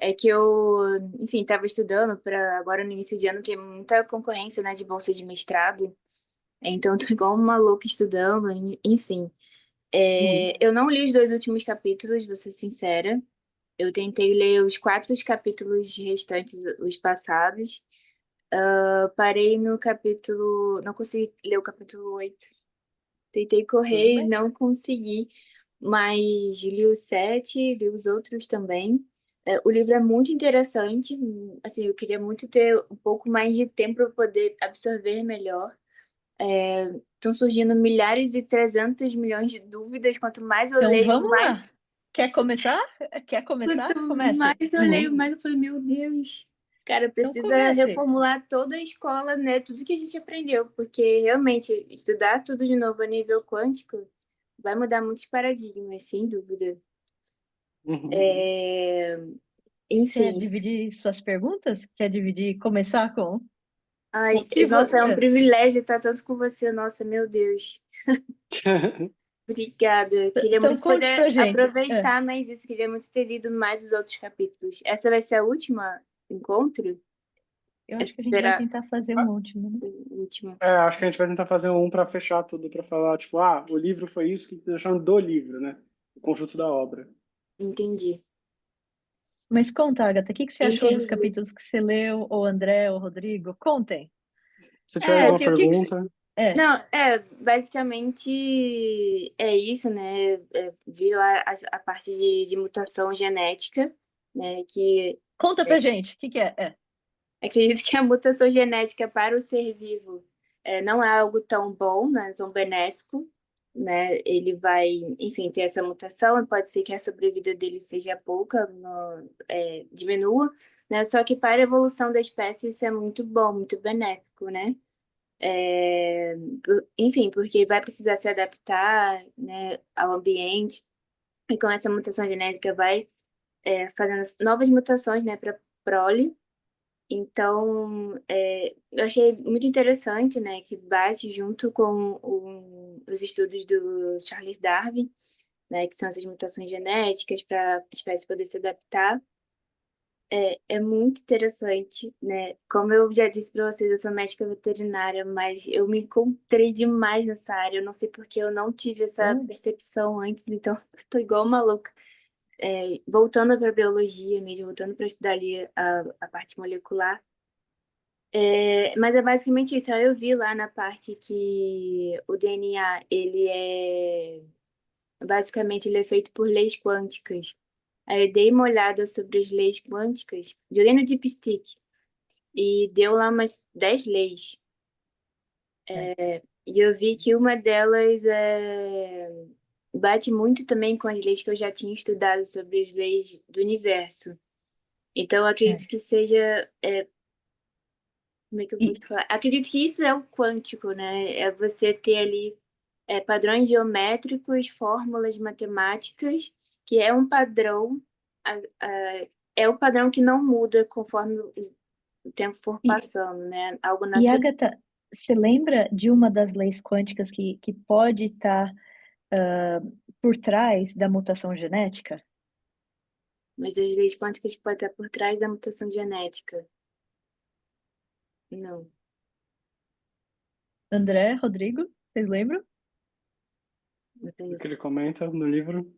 É que eu, enfim, estava estudando para agora no início de ano, tem muita concorrência, né, de bolsa de mestrado. Então, tô igual uma louca estudando, enfim. Uhum. Eu não li os dois últimos capítulos, vou ser sincera. Eu tentei ler os quatro capítulos restantes, os passados. Parei no capítulo. Não consegui ler o capítulo 8. Tentei Tudo correr e bem. não consegui. Mas li os 7, li os outros também. O livro é muito interessante. Assim, eu queria muito ter um pouco mais de tempo para poder absorver melhor. Estão surgindo milhares e 300 milhões de dúvidas. Quanto mais eu Então leio, vamos lá. mais. Quer começar? Quer Quanto começar? Comece. mais eu leio, mais eu falei, meu Deus. Cara, Então precisa comece. reformular toda a escola, né? Tudo que a gente aprendeu. Porque realmente, estudar tudo de novo a nível quântico vai mudar muitos paradigmas, sem dúvida. Uhum. É, Quer Enfim. dividir suas perguntas? Quer dividir, começar com o Ai, que nossa, é um você... privilégio estar tanto com você. Nossa, meu Deus. Obrigada. Queria Então muito conte poder pra gente. aproveitar mais isso. Queria muito ter lido mais os outros capítulos. Essa vai ser a última encontro? Eu acho Essa que a gente vai será tentar fazer um último, né? a última. É. Acho que a gente vai tentar fazer um para fechar tudo, para falar, tipo, ah, o livro foi isso que deixando do livro, né? O conjunto da obra. Entendi. Mas conta, Agatha, o que que você achou dos Entendi. capítulos que você leu, ou André, ou Rodrigo? Contem. Se tiver alguma É, Contem o que que você... pergunta, É, não, basicamente é isso, né? Vi lá a parte de mutação genética, né? Que conta é, pra gente, o que que é? É. acredito que a mutação genética para o ser vivo não é algo tão bom, né? Tão benéfico, né? Ele vai, enfim, ter essa mutação e pode ser que a sobrevida dele seja pouca, diminua, né? Só que para a evolução da espécie isso é muito bom, muito benéfico, né? Enfim, porque vai precisar se adaptar, né, ao ambiente, e com essa mutação genética vai fazendo novas mutações, né, para prole. Então, eu achei muito interessante, né, que bate junto com os estudos do Charles Darwin, né, que são essas mutações genéticas para a espécie poder se adaptar. É muito interessante, né? Como eu já disse para vocês, eu sou médica veterinária, mas eu me encontrei demais nessa área. Eu não sei porque eu não tive essa Então, percepção antes, então eu tô igual uma louca. Voltando para biologia mesmo, voltando para estudar ali a parte molecular. Mas é basicamente isso. Aí eu vi lá na parte que o DNA, basicamente, ele é feito por leis quânticas. Aí eu dei uma olhada sobre as leis quânticas, joguei no DeepSeek e deu lá umas 10 leis. é, E eu vi que uma delas bate muito também com as leis que eu já tinha estudado sobre as leis do universo. Então, eu é. acredito que seja. Como é que eu vou E, te falar? Acredito que isso é o quântico, né? É você ter ali padrões geométricos, fórmulas matemáticas, que é um padrão, é o padrão que não muda conforme o tempo for e, passando, né? Algo e natural. Agatha, você lembra de uma das leis quânticas que pode estar por trás da mutação genética? Mas as leis quânticas podem estar por trás da mutação genética. Não. André, Rodrigo, vocês lembram? Não tem o isso. que ele comenta no livro.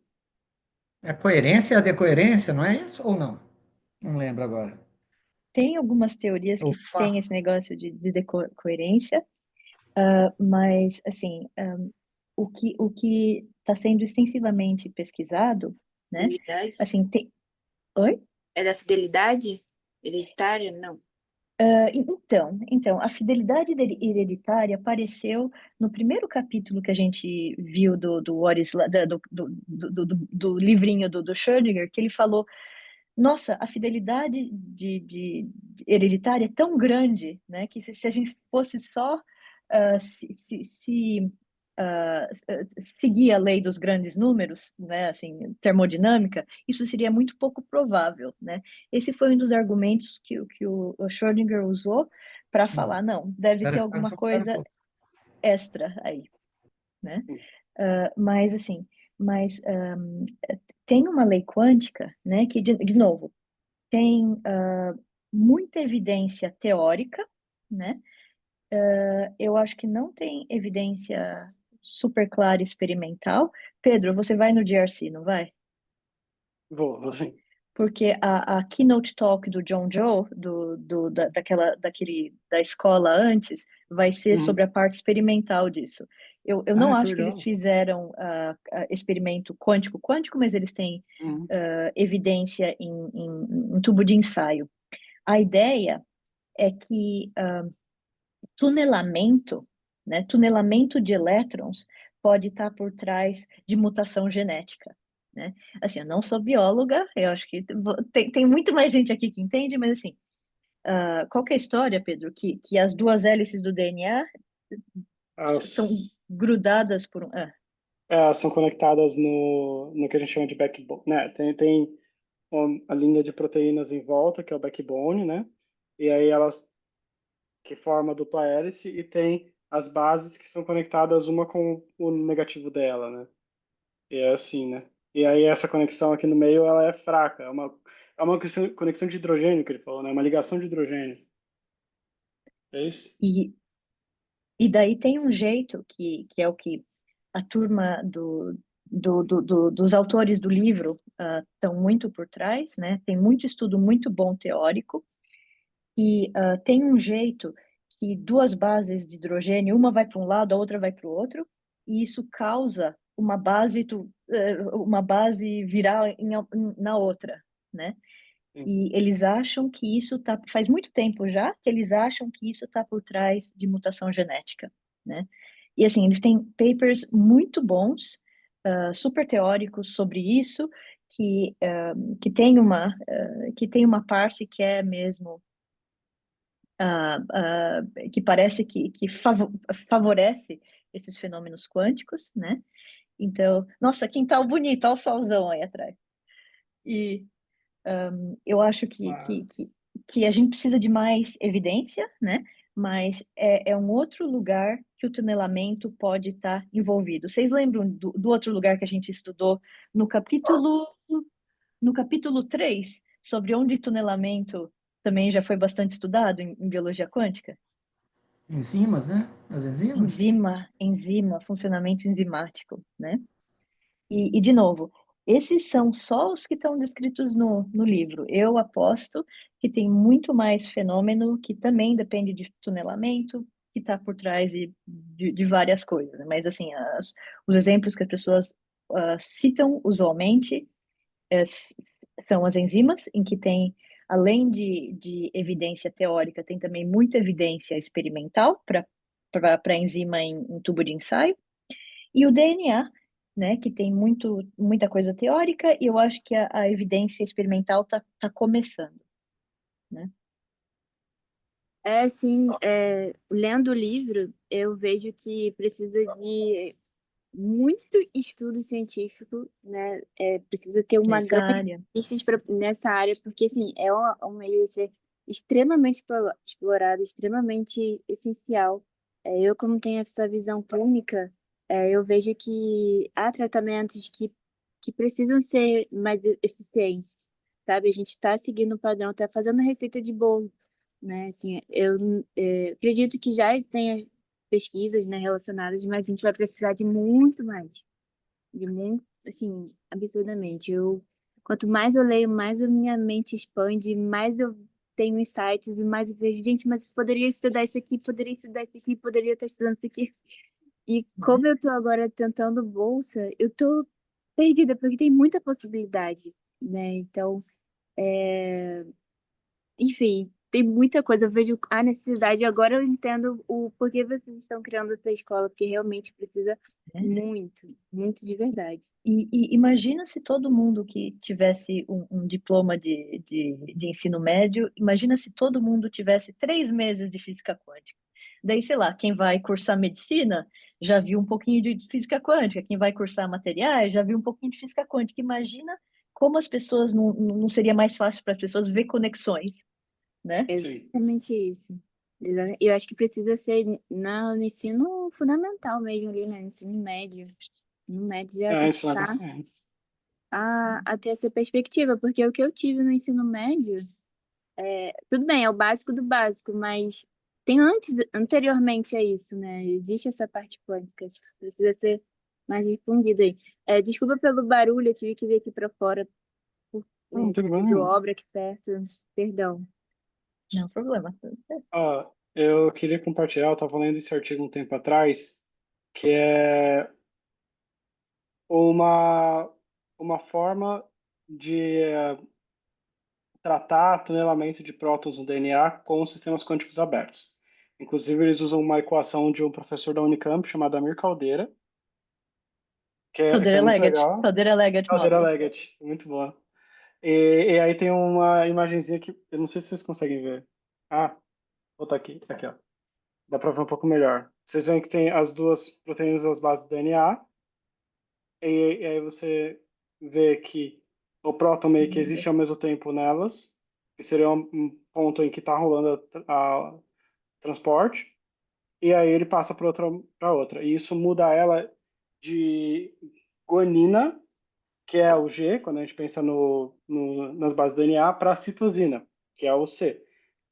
É coerência e a decoerência, não é isso? Ou não? Não lembro agora. Tem algumas teorias que Ufa. têm esse negócio de decoerência, mas, assim, o que está sendo extensivamente pesquisado, né? Fidelidade? Assim, tem... Oi? É da fidelidade hereditária? Não. Então, a fidelidade hereditária apareceu no primeiro capítulo que a gente viu do What is, do livrinho do Schrödinger, que ele falou, nossa, a fidelidade hereditária é tão grande, né, que se a gente fosse só seguir a lei dos grandes números, né, assim, termodinâmica, isso seria muito pouco provável, né? Esse foi um dos argumentos que o Schrödinger usou para Hum. falar, não, deve ter Espera, alguma espera um coisa pouco. extra aí, né? Mas assim, mas tem uma lei quântica, né, que de novo tem muita evidência teórica, né? Eu acho que não tem evidência super clara experimental. Pedro, você vai no GRC, não vai? Vou sim. Porque a keynote talk do John Joe, da escola antes, vai ser sobre a parte experimental disso. Eu não Ah, que acho que eles legal. fizeram experimento quântico, mas eles têm Uhum. evidência em tubo de ensaio. A ideia é que tunelamento, né, tunelamento de elétrons pode estar por trás de mutação genética, né? Assim, eu não sou bióloga, eu acho que tem muito mais gente aqui que entende, mas assim, qual que é a história, Pedro? Que as duas hélices do DNA são As, grudadas por um... são conectadas no que a gente chama de backbone, né? Tem a linha de proteínas em volta, que é o backbone, né? E aí elas que forma a dupla hélice e tem as bases que são conectadas uma com o negativo dela, né? E é assim, né? E aí essa conexão aqui no meio, ela é fraca. É uma conexão de hidrogênio que ele falou, né? Uma ligação de hidrogênio. É isso? E daí tem um jeito que é o que a turma dos autores do livro estão muito por trás, né? Tem muito estudo muito bom teórico, e tem um jeito que duas bases de hidrogênio, uma vai para um lado, a outra vai para o outro, e isso causa uma base virar na outra, né? Sim. E eles acham que isso faz muito tempo já que eles acham que isso está por trás de mutação genética, né? E assim, eles têm papers muito bons, super teóricos sobre isso, que tem uma parte que é mesmo que parece que favorece esses fenômenos quânticos, né? Então, nossa, quintal bonito, olha o solzão aí atrás. E eu acho que a gente precisa de mais evidência, né? Mas é um outro lugar que o tunelamento pode estar envolvido. Vocês lembram do outro lugar que a gente estudou no capítulo 3, sobre onde tunelamento também já foi bastante estudado em biologia quântica? Enzimas, né? As enzimas? Enzima, funcionamento enzimático, né? E de novo, esses são só os que estão descritos no livro. Eu aposto que tem muito mais fenômeno que também depende de tunelamento, que está por trás de várias coisas, né? Mas, assim, os exemplos que as pessoas citam usualmente são as enzimas, em que tem, além de evidência teórica, tem também muita evidência experimental para enzima em tubo de ensaio, e o DNA, né, que tem muita coisa teórica, e eu acho que a evidência experimental tá começando, né? Assim, lendo o livro, eu vejo que precisa de muito estudo científico, né? Precisa ter uma Nessa gama de área. cientistas nessa área, porque, assim, é um meio a ser extremamente explorado, extremamente essencial. Eu, como tenho essa visão clínica, eu vejo que há tratamentos que precisam ser mais eficientes, sabe? A gente está seguindo o padrão, está fazendo receita de bolo, né? Assim, eu acredito que já tenha pesquisas, né, relacionadas, mas a gente vai precisar de muito, assim, absurdamente. Quanto mais eu leio, mais a minha mente expande, mais eu tenho insights e mais eu vejo, gente, mas eu poderia estudar isso aqui, poderia estudar isso aqui, poderia estar estudando isso aqui. E como eu tô agora tentando bolsa, eu tô perdida, porque tem muita possibilidade, né? Então, é, enfim, tem muita coisa. Eu vejo a necessidade. Agora eu entendo o porquê vocês estão criando essa escola, porque realmente precisa Né? muito, muito de verdade. E imagina se todo mundo que tivesse um diploma de ensino médio, imagina se todo mundo tivesse 3 meses de física quântica. Daí, sei lá, quem vai cursar medicina já viu um pouquinho de física quântica, quem vai cursar materiais já viu um pouquinho de física quântica. Imagina como as pessoas não seria mais fácil para as pessoas ver conexões, né? Sim. Exatamente isso. Eu acho que precisa ser no ensino fundamental mesmo ali, né? No ensino médio. No médio já Ensinar tá consciência. a ter essa perspectiva, porque o que eu tive no ensino médio, tudo bem, é o básico do básico, mas tem anteriormente a isso, né? Existe essa parte quântica, acho que isso precisa ser mais difundido aí. Desculpa pelo barulho, eu tive que vir aqui para fora, Não tem problema de nenhum. obra aqui perto, perdão. Não problema. Ó, eu queria compartilhar, eu estava lendo esse artigo um tempo atrás, que é uma, uma forma de tratar tunelamento de prótons no DNA com sistemas quânticos abertos. Inclusive, eles usam uma equação de um professor da Unicamp chamado Amir Caldeira, que é muito legal. Caldeira Leggett Caldeira Model. Leggett, muito boa. E aí tem uma imagenzinha que eu não sei se vocês conseguem ver. Ah, vou botar aqui, aqui, ó. Dá para ver um pouco melhor. Vocês veem que tem as duas proteínas das bases do DNA, e aí você vê que o próton meio que existe ao mesmo tempo nelas, que seria um ponto em que está rolando a transporte, e aí ele passa para outra. E isso muda ela de guanina, que é o G, quando a gente pensa nas bases do DNA, para citosina, que é o C.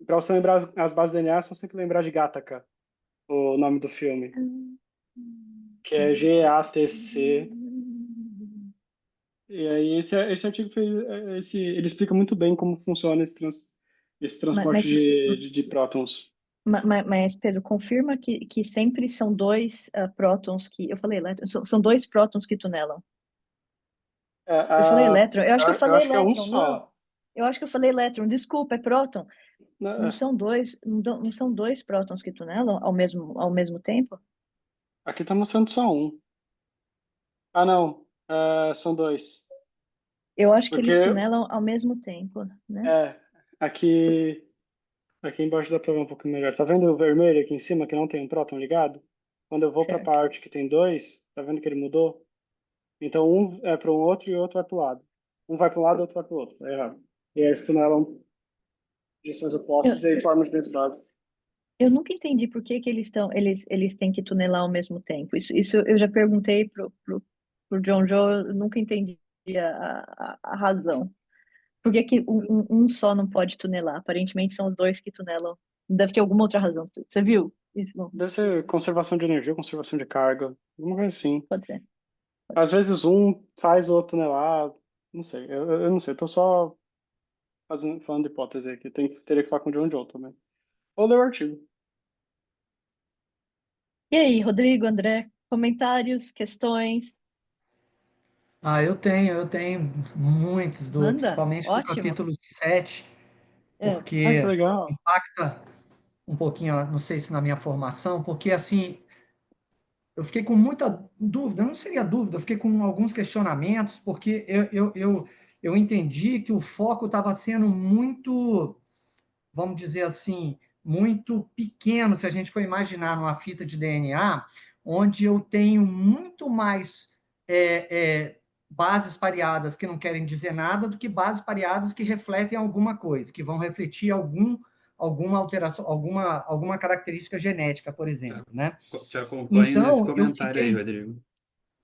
Para você lembrar as bases do DNA, é só você tem que lembrar de Gattaca, o nome do filme, que é GATC. E aí esse artigo ele explica muito bem como funciona esse Mas, transporte mas, de prótons. mas, Pedro, confirma que sempre são dois prótons que. Eu falei elétron, são dois prótons que tunelam. É, Eu falei elétron. Eu acho que eu eu falei acho que é um elétron, não. só. Eu acho que eu falei elétron. Desculpa, é próton. Não Né, são dois, não são dois prótons que tunelam ao mesmo tempo? aqui está mostrando só um. Ah, não. São dois. Eu acho que eles Porque tunelam ao mesmo tempo, né? é, aqui, aqui embaixo dá para ver um pouco melhor. Tá vendo o vermelho aqui em cima que não tem um próton ligado? Quando eu vou para a Certo. parte que tem dois, tá vendo que ele mudou? Então um é para um outro e o outro vai para o lado. Um vai para um lado e o outro vai para o outro. É errado. E aí eles tunelam direções Eu, opostas e aí formam diferentes bases. eu nunca entendi por que que eles têm que tunelar ao mesmo tempo. Isso eu já perguntei pro John Joe, eu nunca entendi a razão. Por que que um só não pode tunelar? Aparentemente são os dois que tunelam. Deve ter alguma outra razão. Você viu? Isso, bom, Deve ser conservação de energia, conservação de carga, alguma coisa assim. pode ser. Às vezes um faz o outro tunelar, não sei. Eu não sei, tô só falando de hipótese aqui. Teria que falar com o John Joe também. Ou ler o artigo. E aí, Rodrigo, André, comentários, questões? Eu tenho muitos, Manda? principalmente do Ótimo. capítulo 7, É. Ah, que porque legal. impacta um pouquinho, não sei se na minha formação, porque assim, eu fiquei com muita dúvida, não seria dúvida, eu fiquei com alguns questionamentos, porque eu entendi que o foco estava sendo muito, vamos dizer assim, muito pequeno, se a gente for imaginar numa fita de DNA, onde eu tenho muito mais bases pareadas que não querem dizer nada do que bases pareadas que refletem alguma coisa, que vão refletir alguma alteração, alguma característica genética, por exemplo, né? Te acompanho nesse Então, eu comentário aí, fiquei... Rodrigo.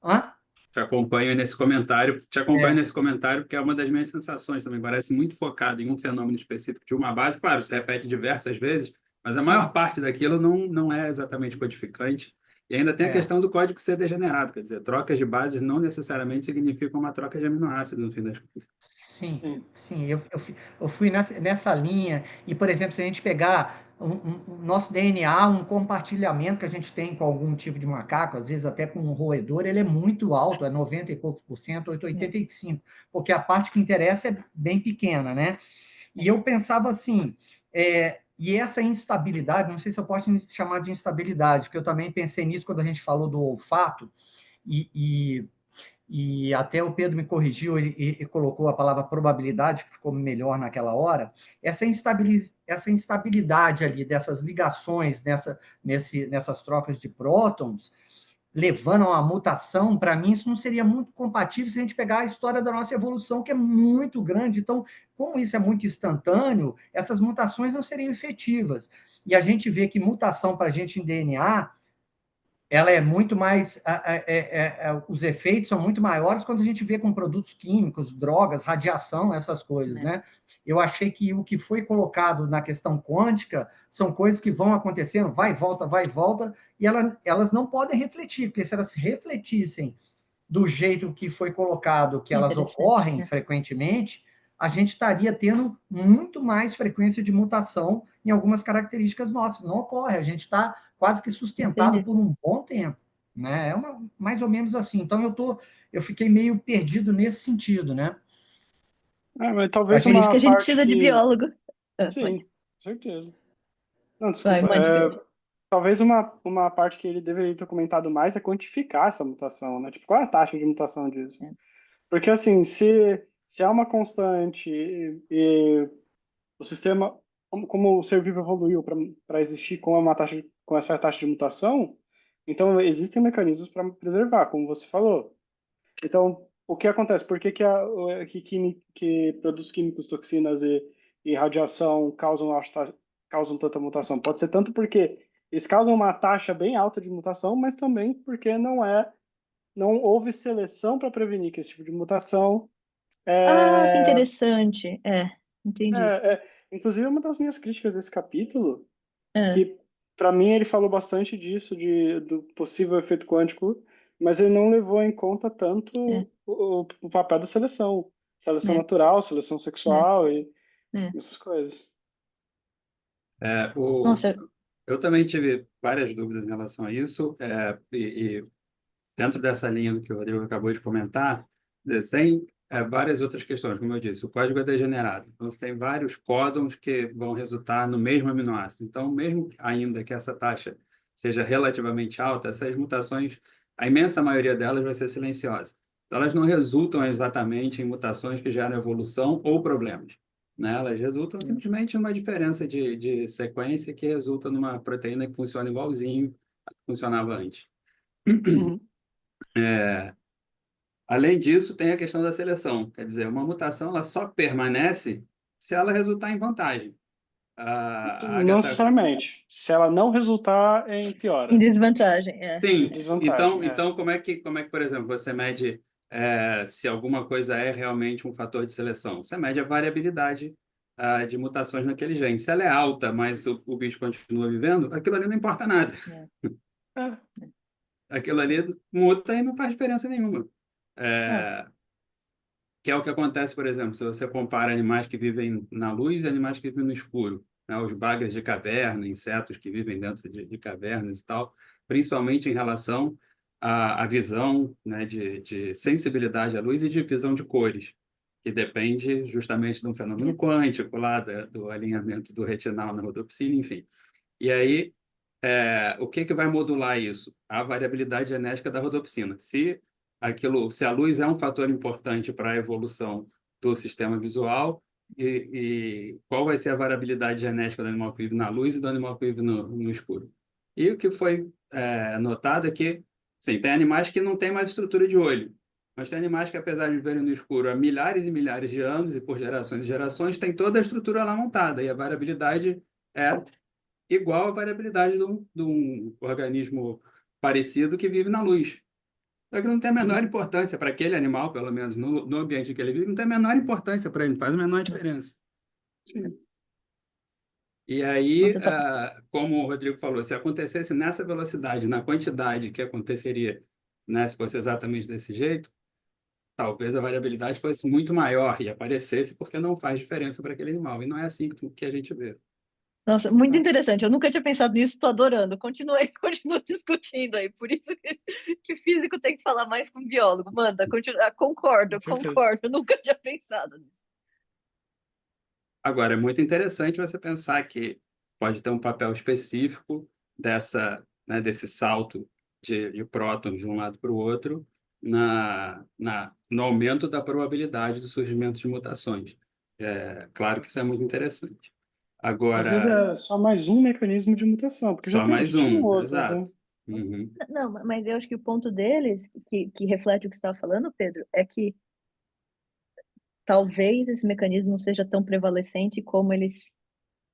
Hã? Te acompanho É, nesse comentário, porque é uma das minhas sensações também. Parece muito focado em um fenômeno específico de uma base. Claro, se repete diversas vezes, mas a maior sim, parte daquilo não é exatamente codificante. E ainda tem a é. questão do código ser degenerado, quer dizer, trocas de bases não necessariamente significam uma troca de aminoácidos, no fim das contas. Sim, Sim. sim, eu fui nessa linha, e, por exemplo, se a gente pegar nosso DNA, um compartilhamento que a gente tem com algum tipo de macaco, às vezes até com um roedor, ele é muito alto, é 90 e poucos por cento, É. 85, porque a parte que interessa é bem pequena, né? E eu pensava assim, e essa instabilidade, não sei se eu posso chamar de instabilidade, porque eu também pensei nisso quando a gente falou do olfato, e e até o Pedro me corrigiu e colocou a palavra probabilidade, que ficou melhor naquela hora. Essa instabilidade ali dessas ligações, nessas trocas de prótons, levando a uma mutação, para mim, isso não seria muito compatível se a gente pegar a história da nossa evolução, que é muito grande. Então, como isso é muito instantâneo, essas mutações não seriam efetivas. E a gente vê que mutação para a gente em DNA ela é muito mais, os efeitos são muito maiores quando a gente vê com produtos químicos, drogas, radiação, essas coisas, né? Eu achei que o que foi colocado na questão quântica são coisas que vão acontecendo, vai e volta, e elas não podem refletir, porque se elas refletissem do jeito que foi colocado, que elas Interessante, ocorrem né? frequentemente, a gente estaria tendo muito mais frequência de mutação em algumas características nossas. Não ocorre, a gente está quase que sustentado Entendi. por um bom tempo, né? Mais ou menos assim. Então eu fiquei meio perdido nesse sentido, né? Mas talvez Achei Por isso uma que a gente parte precisa de que. biólogo. Sim, Pode. com certeza. Não, Vai, desculpa. mande ver. Talvez uma parte que ele deveria ter comentado mais é quantificar essa mutação, né? Tipo, qual é a taxa de mutação disso? É. Porque, assim, se há uma constante e o sistema, como o ser vivo evoluiu para existir com essa taxa de mutação, então existem mecanismos para preservar, como você falou. Então, o que acontece? Por que que produtos químicos, toxinas e radiação causam tanta mutação? Pode ser tanto porque eles causam uma taxa bem alta de mutação, mas também porque não houve seleção para prevenir que esse tipo de mutação Ah, que é, interessante. Entendi. inclusive uma das minhas críticas desse capítulo, É, que para mim ele falou bastante disso do possível efeito quântico, mas ele não levou em conta tanto é, o papel da seleção é, natural, seleção é, sexual e é. essas coisas. É, Nossa, eu também tive várias dúvidas em relação a isso, e dentro dessa linha do que o Rodrigo acabou de comentar, tem várias outras questões, como eu disse, o código é degenerado, então você tem vários códons que vão resultar no mesmo aminoácido. Então, mesmo ainda que essa taxa seja relativamente alta, essas mutações, a imensa maioria delas vai ser silenciosa. Então, elas não resultam exatamente em mutações que geram evolução ou problemas, né? Elas resultam simplesmente em uma diferença de sequência que resulta numa proteína que funciona igualzinho a que funcionava antes. Uhum. Além disso, tem a questão da seleção. Quer dizer, uma mutação ela só permanece se ela resultar em vantagem. A Não Agatha. necessariamente. Se ela não resultar em em piora, desvantagem. em Sim. desvantagem, Então como é que, por exemplo, você mede se alguma coisa é realmente um fator de seleção? Você mede a variabilidade de mutações naquele gene. Se ela é alta, mas o bicho continua vivendo, aquilo ali não importa nada. É, É. Aquilo ali muta e não faz diferença nenhuma. é, É, Que é o que acontece, por exemplo, se você compara animais que vivem na luz e animais que vivem no escuro, né? Os bagres de caverna, insetos que vivem dentro de cavernas e tal, principalmente em relação à visão, né, de sensibilidade à luz e de visão de cores, que depende justamente de um fenômeno é. quântico lá, do alinhamento do retinal na rodopsina, enfim. E aí, o que vai modular isso? A variabilidade genética da rodopsina. Se a luz é um fator importante para a evolução do sistema visual, e qual vai ser a variabilidade genética do animal que vive na luz e do animal que vive no escuro? E o que foi notado é que, sim, tem animais que não têm mais estrutura de olho, mas tem animais que, apesar de viverem no escuro há milhares e milhares de anos e por gerações e gerações, têm toda a estrutura lá montada, e a variabilidade é igual à variabilidade de um organismo parecido que vive na luz. Só que não tem a menor importância para aquele animal, pelo menos no ambiente que ele vive, não tem a menor importância para ele, não faz a menor diferença. Sim. E aí, Nossa, como o Rodrigo falou, se acontecesse nessa velocidade, na quantidade que aconteceria, né, se fosse exatamente desse jeito, talvez a variabilidade fosse muito maior e aparecesse porque não faz diferença para aquele animal. E não é assim que a gente vê. nossa, muito interessante. Eu nunca tinha pensado nisso, estou adorando. Continue, continue discutindo aí. Por isso que físico tem que falar mais com biólogo. Manda, continua. Com Concordo, certeza. concordo. Nunca tinha pensado nisso. Agora, é muito interessante você pensar que pode ter um papel específico desse salto de prótons de um lado para o outro no aumento da probabilidade do surgimento de mutações. Claro que isso é muito interessante. Às vezes Agora, é só mais um mecanismo de mutação, porque só mais já tinham um, outros, né? exato. Uhum. Não, mas eu acho que o ponto deles, que reflete o que você estava falando, Pedro, é que talvez esse mecanismo não seja tão prevalecente como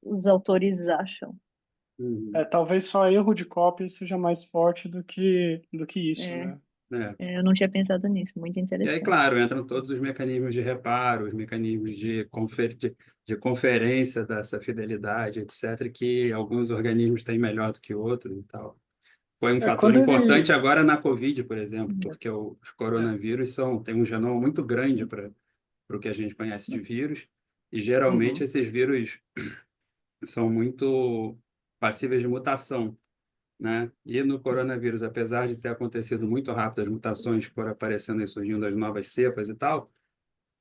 os autores acham. Uhum. Talvez só erro de cópia seja mais forte do que isso, É, né? eu não tinha pensado nisso, muito E aí, interessante. claro, entram todos os mecanismos de reparo, os mecanismos de conferência dessa fidelidade, etc., que alguns organismos têm melhor do que outros e tal. Foi um fator Quando importante ele. agora na Covid, por exemplo, porque os É, coronavírus têm um genoma muito grande para o que a gente conhece de vírus, e geralmente uhum. esses vírus são muito passíveis de mutação, né? E no coronavírus, apesar de ter acontecido muito rápido as mutações que foram aparecendo e surgindo as novas cepas e tal,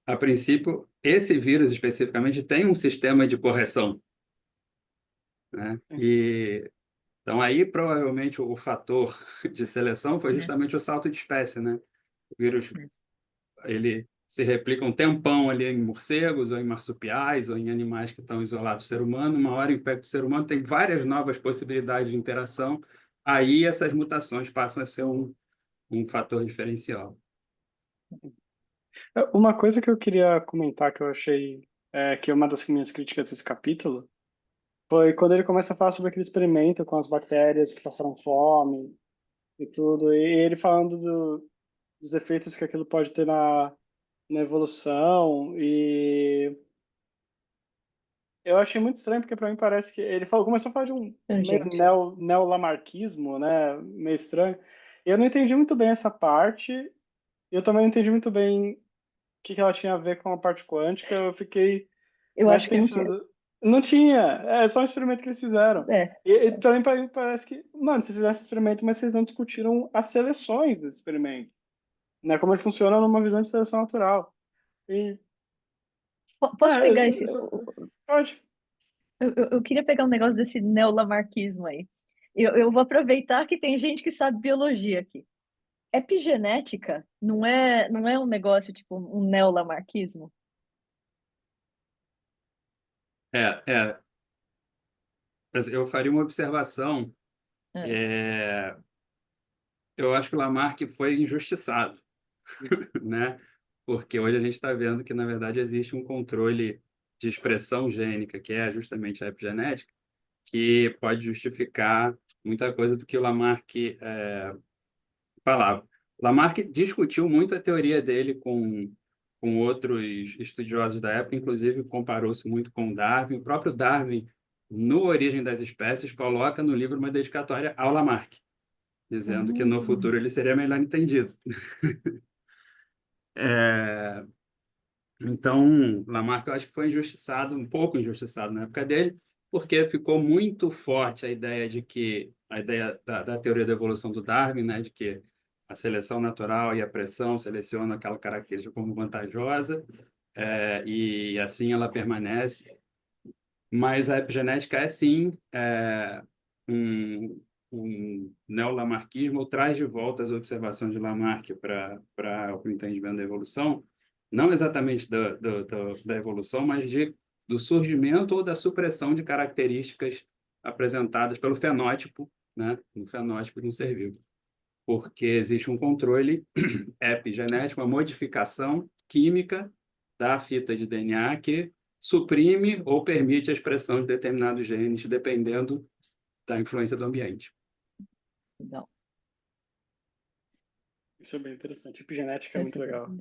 a princípio, esse vírus especificamente tem um sistema de correção, né? E então aí provavelmente o fator de seleção foi É, justamente o salto de espécie, né? O vírus ele se replica um tempão ali em morcegos ou em marsupiais ou em animais que estão isolados do ser humano, uma hora infecta o ser humano, tem várias novas possibilidades de interação, aí essas mutações passam a ser um fator diferencial. Uma coisa que eu queria comentar que eu achei que é uma das minhas críticas desse capítulo foi quando ele começa a falar sobre aquele experimento com as bactérias que passaram fome e tudo, e ele falando dos efeitos que aquilo pode ter na evolução, e eu achei muito estranho, porque para mim parece que ele começou a falar de um meio gente. neolamarquismo, né, meio estranho. Eu não entendi muito bem essa parte, eu também não entendi muito bem o que ela tinha a ver com a parte quântica, eu fiquei Eu mais acho que não tinha. pensando. Não tinha, é só um experimento que eles fizeram. É, E também parece que, mano, vocês fizeram esse experimento, mas vocês não discutiram as seleções desse experimento, né? Como ele funciona numa visão de seleção natural. E, posso pegar esse. pode. Eu queria pegar um negócio desse neolamarquismo aí. Eu vou aproveitar que tem gente que sabe biologia aqui. Epigenética não é um negócio tipo um neolamarquismo? É, é, mas eu faria uma observação, É. é, eu acho que o Lamarck foi injustiçado, né? Porque hoje a gente está vendo que, na verdade, existe um controle de expressão gênica, que é justamente a epigenética, que pode justificar muita coisa do que o Lamarck falava. Lamarck discutiu muito a teoria dele com outros estudiosos da época, inclusive comparou-se muito com Darwin. O próprio Darwin, no Origem das Espécies, coloca no livro uma dedicatória ao Lamarck, dizendo que no Hum, futuro ele seria melhor entendido. Então, Lamarck, eu acho que foi injustiçado, um pouco injustiçado na época dele, porque ficou muito forte a ideia da teoria da evolução do Darwin, né, de que a seleção natural e a pressão selecionam aquela característica como vantajosa, e assim ela permanece. Mas a epigenética é sim um, um neolamarquismo, traz de volta as observações de Lamarck para o entendimento da evolução, não exatamente da evolução, mas do surgimento ou da supressão de características apresentadas pelo fenótipo, né, no fenótipo de um ser vivo. Porque existe um controle epigenético, uma modificação química da fita de DNA que suprime ou permite a expressão de determinados genes, dependendo da influência do ambiente. não. Isso é bem interessante. Epigenética é muito Essa- legal.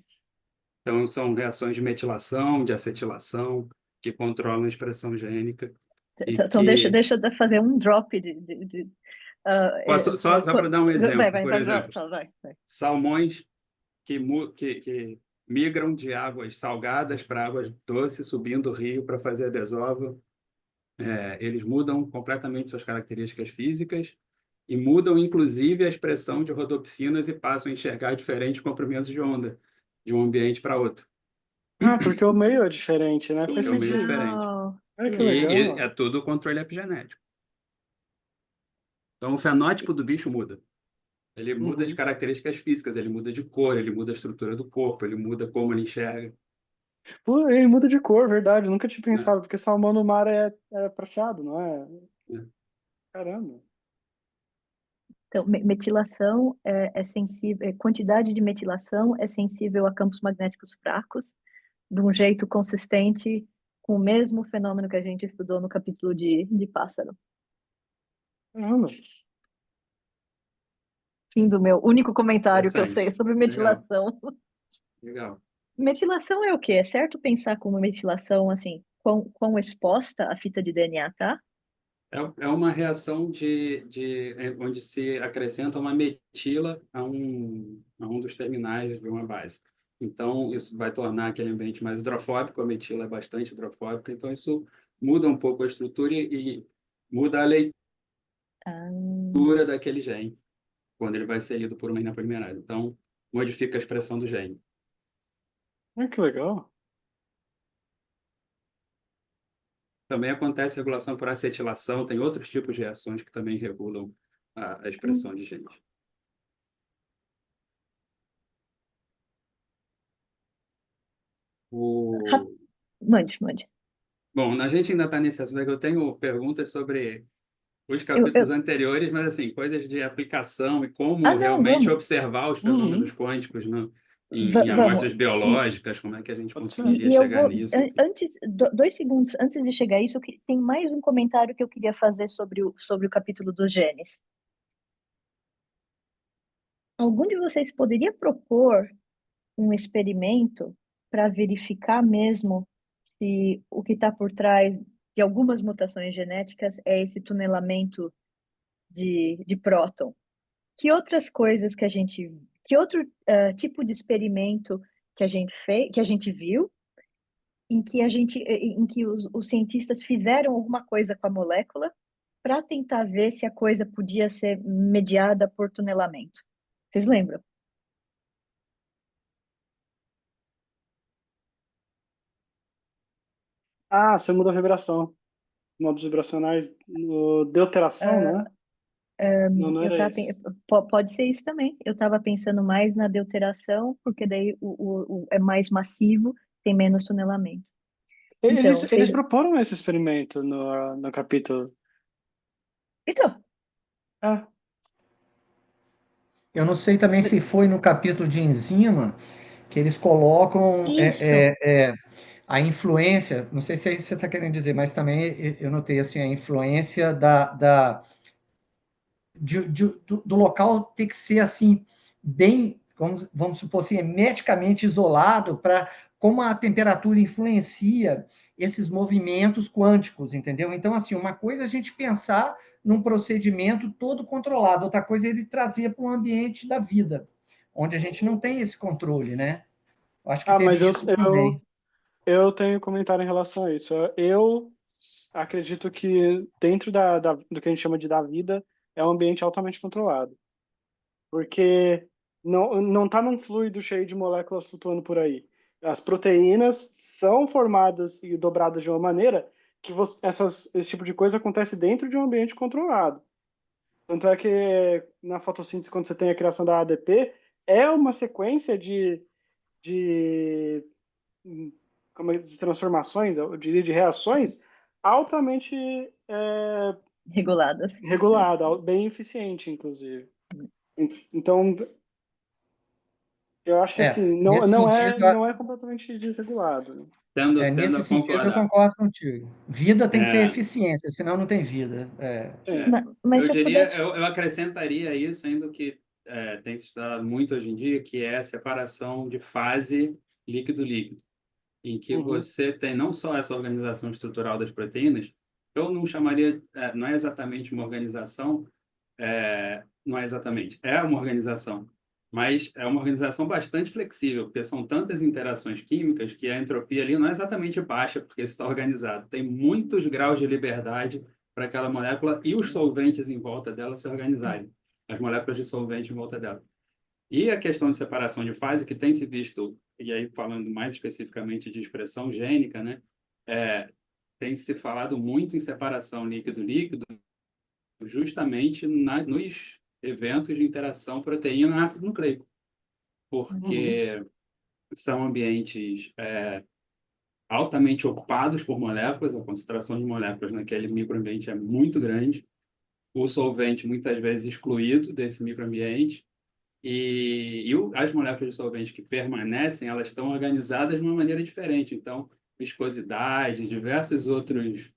Então, são reações de metilação, de acetilação, que controlam a expressão gênica e Então, deixa, que... deixa eu fazer um drop Só para dar um vai, exemplo, vai, por vai, exemplo, vai. salmões que migram de águas salgadas para águas doces, subindo o rio para fazer a desova. Eles mudam completamente suas características físicas e mudam, inclusive, a expressão de rodopsinas e passam a enxergar diferentes comprimentos de onda de um ambiente para outro, Porque o meio é diferente, né? Que Faz porque o meio é sentido. diferente. legal, que Que E legal. é tudo controle epigenético. Então, o fenótipo do bicho muda. Ele muda as Uhum. características físicas, ele muda de cor, ele muda a estrutura do corpo, ele muda como ele enxerga, Pô, ele muda de cor, verdade. Nunca tinha né? pensado, porque salmão no mar é prateado, não é? É. Caramba. Então, metilação é sensível, quantidade de metilação é sensível a campos magnéticos fracos, de um jeito consistente com o mesmo fenômeno que a gente estudou no capítulo de pássaro. Caramba. Fim do meu único comentário que eu sei Interessante. sobre Legal, metilação. legal. Metilação é o quê? É certo pensar como metilação, assim, quão exposta a fita de DNA tá? É uma reação onde se acrescenta uma metila a um dos terminais de uma base. Então, isso vai tornar aquele ambiente mais hidrofóbico, a metila é bastante hidrofóbica, então isso muda um pouco a estrutura e muda a Ah, leitura daquele gene, quando ele vai ser lido por uma polimerase. Então, modifica a expressão do gene. Que legal. Também acontece regulação por acetilação, tem outros tipos de reações que também regulam a expressão de genes. rap- O... mande. Bom, a gente ainda está nesse assunto, é que eu tenho perguntas sobre os capítulos Eu... anteriores, mas assim, coisas de aplicação e Ah, como não, realmente vamos. observar os fenômenos Uhum. quânticos, né, em Vamos. amostras biológicas, como é que a gente Pode ser. conseguiria E eu chegar vou, nisso, enfim. antes, 2 segundos antes de chegar a isso, tem mais um comentário que eu queria fazer sobre o capítulo dos genes. Algum de vocês poderia propor um experimento para verificar mesmo se o que está por trás de algumas mutações genéticas é esse tunelamento de próton? Que outras coisas que outro tipo de experimento que a gente fez, que a gente viu, em que os cientistas fizeram alguma coisa com a molécula para tentar ver se a coisa podia ser mediada por tunelamento? Vocês lembram? Ah, você muda a vibração. Modos vibracionais no deuteração, Ah, né? Não, não eu era tava, isso. pode ser isso também. Eu estava pensando mais na deuteração, porque daí é mais massivo, tem menos tunelamento. Então, Eles proporam esse experimento no capítulo. então, Ah, Eu não sei também se foi no capítulo de enzima que eles colocam isso, a influência, não sei se é isso que você está querendo dizer, mas também eu notei assim, a influência do local ter que ser assim, bem, vamos supor assim, hermeticamente isolado para como a temperatura influencia esses movimentos quânticos, entendeu? Então, assim, uma coisa é a gente pensar num procedimento todo controlado, outra coisa é ele trazer para um ambiente da vida, onde a gente não tem esse controle, né? Eu acho que teve mas isso também. eu tenho comentário em relação a isso. Eu acredito que dentro do que a gente chama de da vida, é um ambiente altamente controlado. Porque não está num fluido cheio de moléculas flutuando por aí. As proteínas são formadas e dobradas de uma maneira que esse tipo de coisa acontece dentro de um ambiente controlado. Tanto é que na fotossíntese, quando você tem a criação da ADP, é uma sequência de, de transformações, eu diria de reações, altamente reguladas. regulada, bem eficiente, inclusive. Então, eu acho que assim, Nesse sentido, não é completamente desregulado, né? Tendo nesse a sentido eu concordar. concordo contigo. Vida tem que ter É, eficiência, senão não tem vida. é, Mas eu se eu diria, pudesse. eu acrescentaria isso ainda que tem se estudado muito hoje em dia, que é a separação de fase líquido-líquido, em que Uhum. você tem não só essa organização estrutural das proteínas, eu não chamaria, não é exatamente uma organização, não é exatamente, é uma organização, mas é uma organização bastante flexível, porque são tantas interações químicas que a entropia ali não é exatamente baixa, porque isso está organizado. Tem muitos graus de liberdade para aquela molécula e os solventes em volta dela se organizarem, as moléculas de solvente em volta dela. E a questão de separação de fase, que tem se visto, e aí falando mais especificamente de expressão gênica, né, tem se falado muito em separação líquido-líquido, justamente nos eventos de interação proteína-ácido nucleico, Uhum. porque são ambientes altamente ocupados por moléculas, a concentração de moléculas naquele microambiente é muito grande, o solvente muitas vezes excluído desse microambiente, as moléculas de solvente que permanecem, elas estão organizadas de uma maneira diferente. Então, viscosidade, diversos outros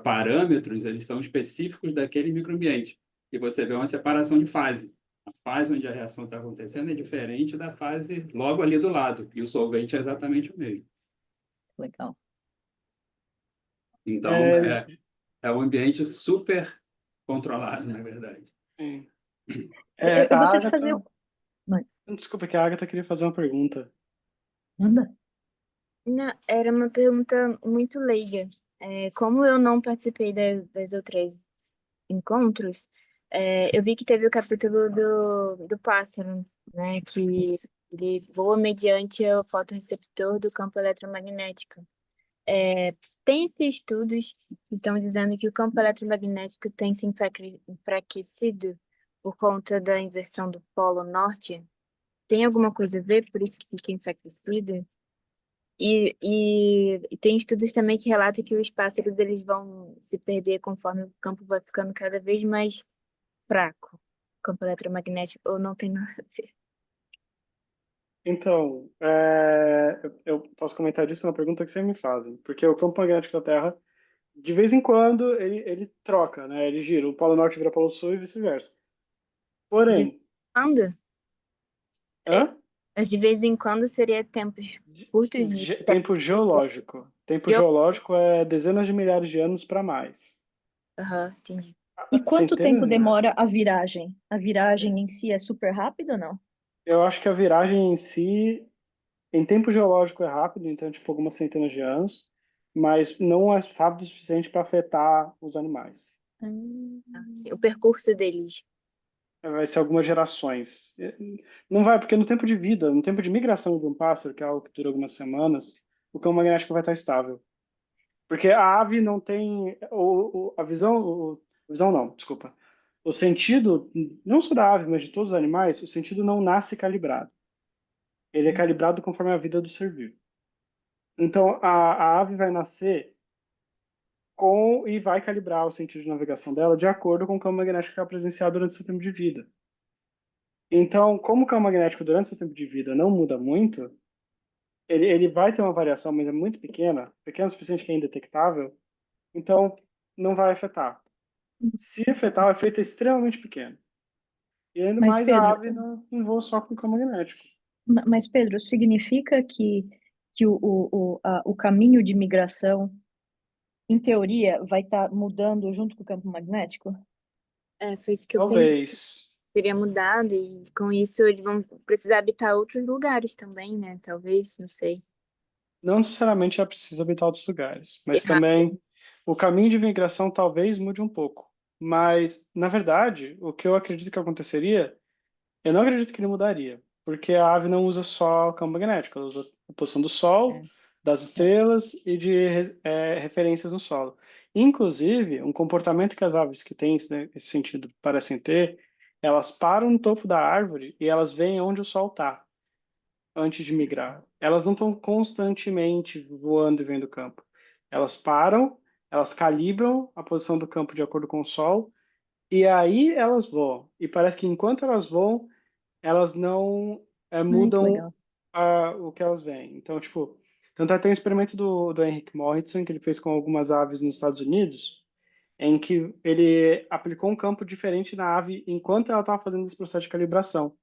parâmetros, eles são específicos daquele microambiente. E você vê uma separação de fase. A fase onde a reação está acontecendo é diferente da fase logo ali do lado, e o solvente é exatamente o mesmo. Legal. Então, É, é um ambiente super controlado, na verdade. sim. Eu A gostaria de fazer. Agatha, desculpa, que a Agatha queria fazer uma pergunta. Manda. Não, era uma pergunta muito leiga. Como eu não participei das outras encontros, eu vi que teve o capítulo do pássaro, né? Que ele voa mediante o fotorreceptor do campo eletromagnético. Tem esses estudos que estão dizendo que o campo eletromagnético tem se enfraquecido por conta da inversão do polo norte. Tem alguma coisa a ver, por isso que fica enfraquecido? E tem estudos também que relatam que os pássaros eles vão se perder conforme o campo vai ficando cada vez mais fraco, o campo eletromagnético, ou não tem nada a ver. Então, eu posso comentar disso na pergunta que você me fazem, porque o campo magnético da Terra, de vez em quando, ele troca, né? Ele gira, o Polo Norte vira Polo Sul e vice-versa. De vez em Porém, quando? hã? Mas de vez em quando seria tempos curtos de Tempo geológico. Tempo tempo. geológico é dezenas de milhares de anos para mais. Aham, entendi. E quanto tempo Centenas, né? demora a viragem? A viragem em si é super rápida ou não? Eu acho que a viragem em si, em tempo geológico, é rápido, então, tipo, algumas centenas de anos, mas não é rápido o suficiente para afetar os animais. Sim, o percurso deles. Vai ser algumas gerações. Não vai, porque no tempo de vida, no tempo de migração de um pássaro, que é algo que dura algumas semanas, o campo magnético vai estar estável. Porque a ave não tem a visão, visão não, desculpa. O sentido, não só da ave, mas de todos os animais, o sentido não nasce calibrado. Ele é calibrado conforme a vida do ser vivo. Então, a ave vai nascer e vai calibrar o sentido de navegação dela de acordo com o campo magnético que ela presenciar durante seu tempo de vida. Então, como o campo magnético durante seu tempo de vida não muda muito, ele vai ter uma variação, mas é muito pequena, pequena o suficiente que é indetectável, então não vai afetar. Se afetar, o efeito é extremamente pequeno. E ainda Mas mais a Pedro, ave não voa só com o campo magnético. mas Pedro, significa que o caminho de migração, em teoria, vai estar mudando junto com o campo magnético? Foi isso que eu pensei. Talvez. Teria mudado e com isso eles vão precisar habitar outros lugares também, né? Talvez, não sei. Não necessariamente ela precisa habitar outros lugares, mas Errado. também o caminho de migração talvez mude um pouco. Mas, na verdade, o que eu acredito que aconteceria, eu não acredito que ele mudaria, porque a ave não usa só o campo magnético, ela usa a posição do Sol, das estrelas e de referências no solo. Inclusive, um comportamento que as aves que têm esse sentido parecem ter, elas param no topo da árvore e elas veem onde o Sol está antes de migrar. Elas não estão constantemente voando e vendo o campo. Elas param, elas calibram a posição do campo de acordo com o Sol e aí elas voam. E parece que enquanto elas voam, elas não Ai, que mudam legal. o que elas veem. Então, tipo, tanto é que tem um experimento do Henrik Morrison que ele fez com algumas aves nos Estados Unidos, em que ele aplicou um campo diferente na ave enquanto ela estava fazendo esse processo de calibração.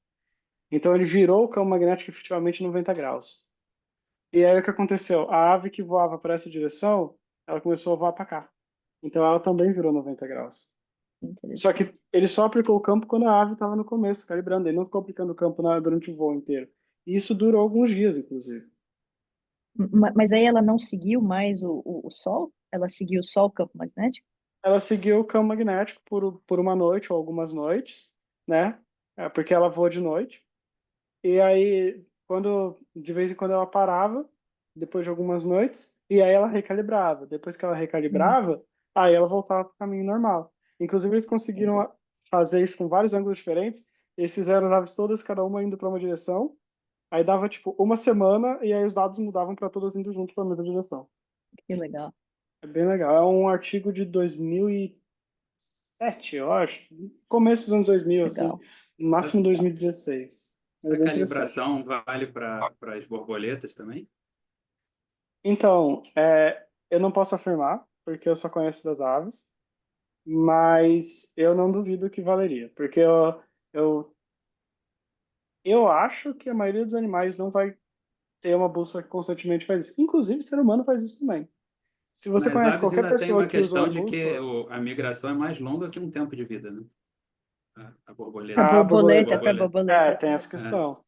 Então, ele virou o campo magnético efetivamente 90 graus. E aí, o que aconteceu? A ave que voava para essa direção, ela começou a voar para cá. Então, ela também virou 90 graus. Só Interessante. que ele só aplicou o campo quando a ave estava no começo, calibrando. Ele não ficou aplicando o campo durante o voo inteiro. E isso durou alguns dias, inclusive. Mas aí ela não seguiu mais o Sol? Ela seguiu só o campo magnético? Ela seguiu o campo magnético por uma noite ou algumas noites, né? Porque ela voa de noite. E aí, de vez em quando ela parava, depois de algumas noites, e aí ela recalibrava. Depois que ela recalibrava, aí ela voltava para o caminho normal. Inclusive, eles Entendi. conseguiram fazer isso com vários ângulos diferentes. Eles fizeram as aves todas, cada uma indo para uma direção. Aí dava, tipo, uma semana, e aí os dados mudavam para todas indo junto para a mesma direção. Que legal. É bem legal. É um artigo de 2007, eu acho. Começo dos anos 2000, assim. Legal. No máximo 2016. É Essa bem interessante. calibração vale para as borboletas também? Então, eu não posso afirmar, porque eu só conheço das aves, mas eu não duvido que valeria, porque eu, eu acho que a maioria dos animais não vai ter uma bússola que constantemente faz isso. Inclusive, ser humano faz isso também. Se você Nas conhece aves qualquer ainda tem pessoa uma que usa uma questão de que bússola, a migração é mais longa que um tempo de vida, né? A A borboleta. a borboleta, borboleta. para Borboleta. borboleta. Tem essa É. questão.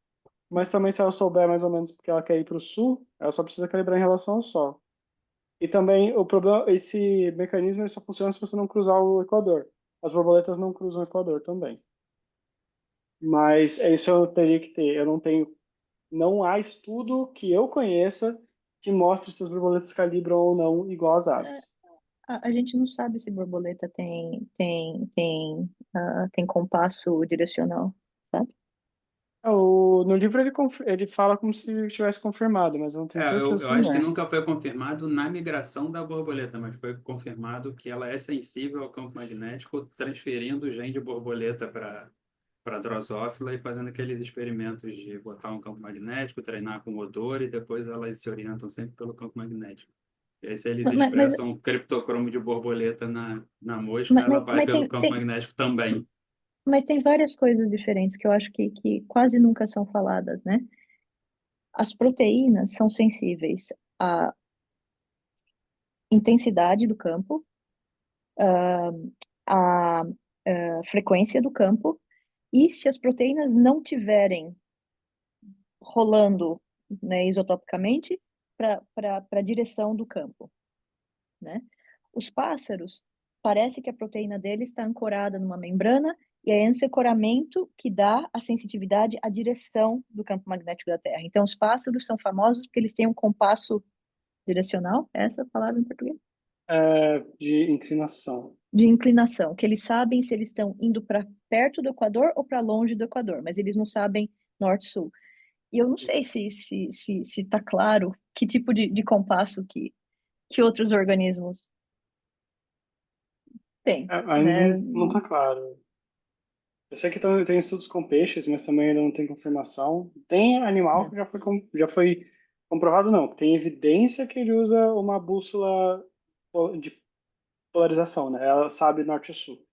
Mas também, se ela souber mais ou menos porque ela quer ir para o sul, ela só precisa calibrar em relação ao sol. E também o problema, esse mecanismo ele só funciona se você não cruzar o Equador. As borboletas não cruzam o Equador também. Mas é isso eu teria que ter. Eu não tenho, não há estudo que eu conheça que mostre se as borboletas calibram ou não igual às É, aves. a gente não sabe se borboleta tem compasso direcional, sabe? No livro ele fala como se tivesse confirmado, mas eu não tenho Eu certeza acho que também. nunca foi confirmado na migração da borboleta, mas foi confirmado que ela é sensível ao campo magnético, transferindo o gene de borboleta para drosófila e fazendo aqueles experimentos de botar um campo magnético, treinar com odor e depois elas se orientam sempre pelo campo magnético. E aí, se eles Mas, mas, mas, expressam criptocromo de borboleta na mosca, mas, ela mas- vai mas pelo tem, campo tem, magnético também. mas tem várias coisas diferentes que eu acho que quase nunca são faladas, né? As proteínas são sensíveis à intensidade do campo, à frequência do campo, e se as proteínas não tiverem rolando, né, isotopicamente para a direção do campo, né? Os pássaros, parece que a proteína deles está ancorada numa membrana e é esse ancoramento que dá a sensitividade à direção do campo magnético da Terra. Então, os pássaros são famosos porque eles têm um compasso direcional, essa é a palavra em português? De inclinação. De inclinação, que eles sabem se eles estão indo para perto do Equador ou para longe do Equador, mas eles não sabem norte-sul. E eu não sei se tá claro que tipo de compasso que outros organismos têm, Ainda né? não está claro. Eu sei que tem estudos com peixes, mas também ainda não tem confirmação. Tem animal Né? que já foi comprovado, não. Tem evidência que ele usa uma bússola de polarização, né? Ela sabe norte e sul.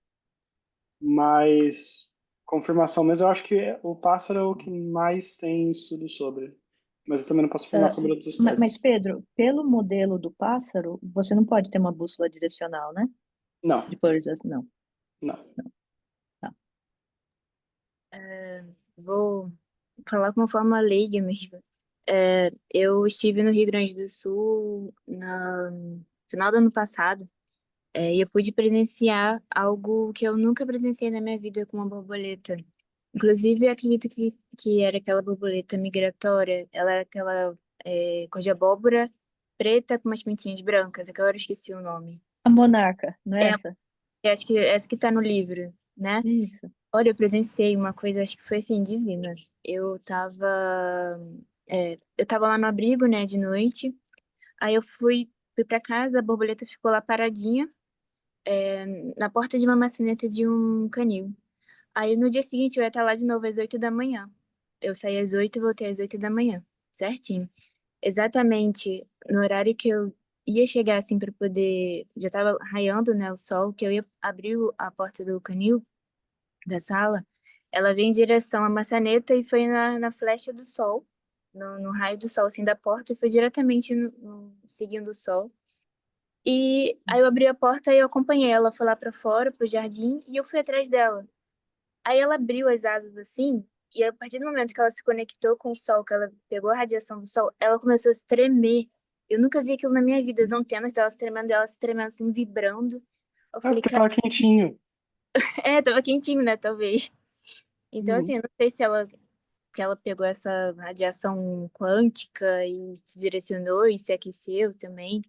Mas confirmação mesmo, eu acho que o pássaro é o que mais tem estudo sobre. Mas eu também não posso afirmar Ah, sobre outras mas, espécies. Pedro, pelo modelo do pássaro, você não pode ter uma bússola direcional, né? Não, De polarização, não. não. Tá. Vou falar com uma forma leiga mesmo. Eu estive no Rio Grande do Sul no final do ano passado, e eu pude presenciar algo que eu nunca presenciei na minha vida com uma borboleta. Inclusive, eu acredito que era aquela borboleta migratória. Ela era aquela cor de abóbora preta com umas pintinhas brancas. É que agora eu esqueci o nome. A monarca, não é É, essa? eu acho que é essa que tá no livro, né? Isso. Olha, eu presenciei uma coisa, acho que foi assim, divina. Eu tava lá no abrigo, né, de noite. Aí eu fui para casa, a borboleta ficou lá paradinha, na porta de uma maçaneta de um canil. Aí no dia seguinte eu ia estar lá de novo às 8 da manhã. Eu saí às 8 e voltei às 8 da manhã, certinho. Exatamente no horário que eu ia chegar assim para poder, já tava raiando, né, o sol, que eu ia abrir a porta do canil da sala. Ela veio em direção à maçaneta e foi na flecha do sol, no raio do sol assim da porta e foi diretamente seguindo o sol. E aí eu abri a porta e eu acompanhei ela, foi lá para fora, pro jardim, e eu fui atrás dela. Aí ela abriu as asas assim, e a partir do momento que ela se conectou com o sol, que ela pegou a radiação do sol, ela começou a se tremer. Eu nunca vi aquilo na minha vida, as antenas dela se tremendo assim, vibrando. Eu falei, Porque cara, tava quentinho. tava quentinho, né, talvez. Então, assim, Uhum. eu não sei se ela pegou essa radiação quântica e se direcionou e se aqueceu também.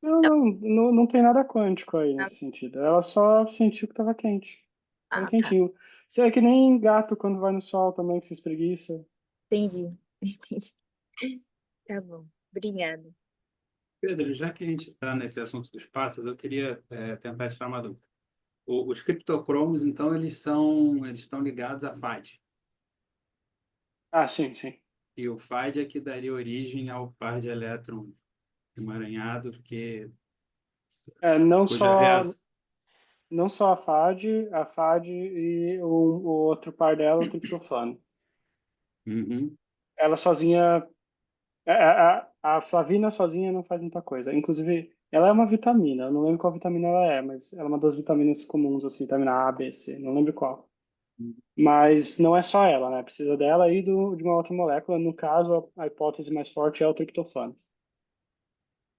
Não tem nada quântico aí nesse sentido. Ela só sentiu que estava quente. Tava Ah, tá. quentinho. Isso é que nem gato quando vai no sol também, que se espreguiça. Entendi. Entendi. Tá bom. Obrigada. Pedro, já que a gente está nesse assunto dos pássaros, eu queria tentar tirar uma dúvida. Os criptocromos, então, eles estão ligados à FAD. Ah, sim, sim. E o FAD é que daria origem ao par de elétrons emaranhado, que Não Cuja só, reação... não só a FAD e o outro par dela, o triptofano. Uhum. Ela sozinha, a flavina sozinha não faz muita coisa. Inclusive, ela é uma vitamina, eu não lembro qual vitamina ela é, mas ela é uma das vitaminas comuns, assim, vitamina A, B, C, não lembro qual. Mas não é só ela, né? Precisa dela e de uma outra molécula. No caso, a hipótese mais forte é o triptofano.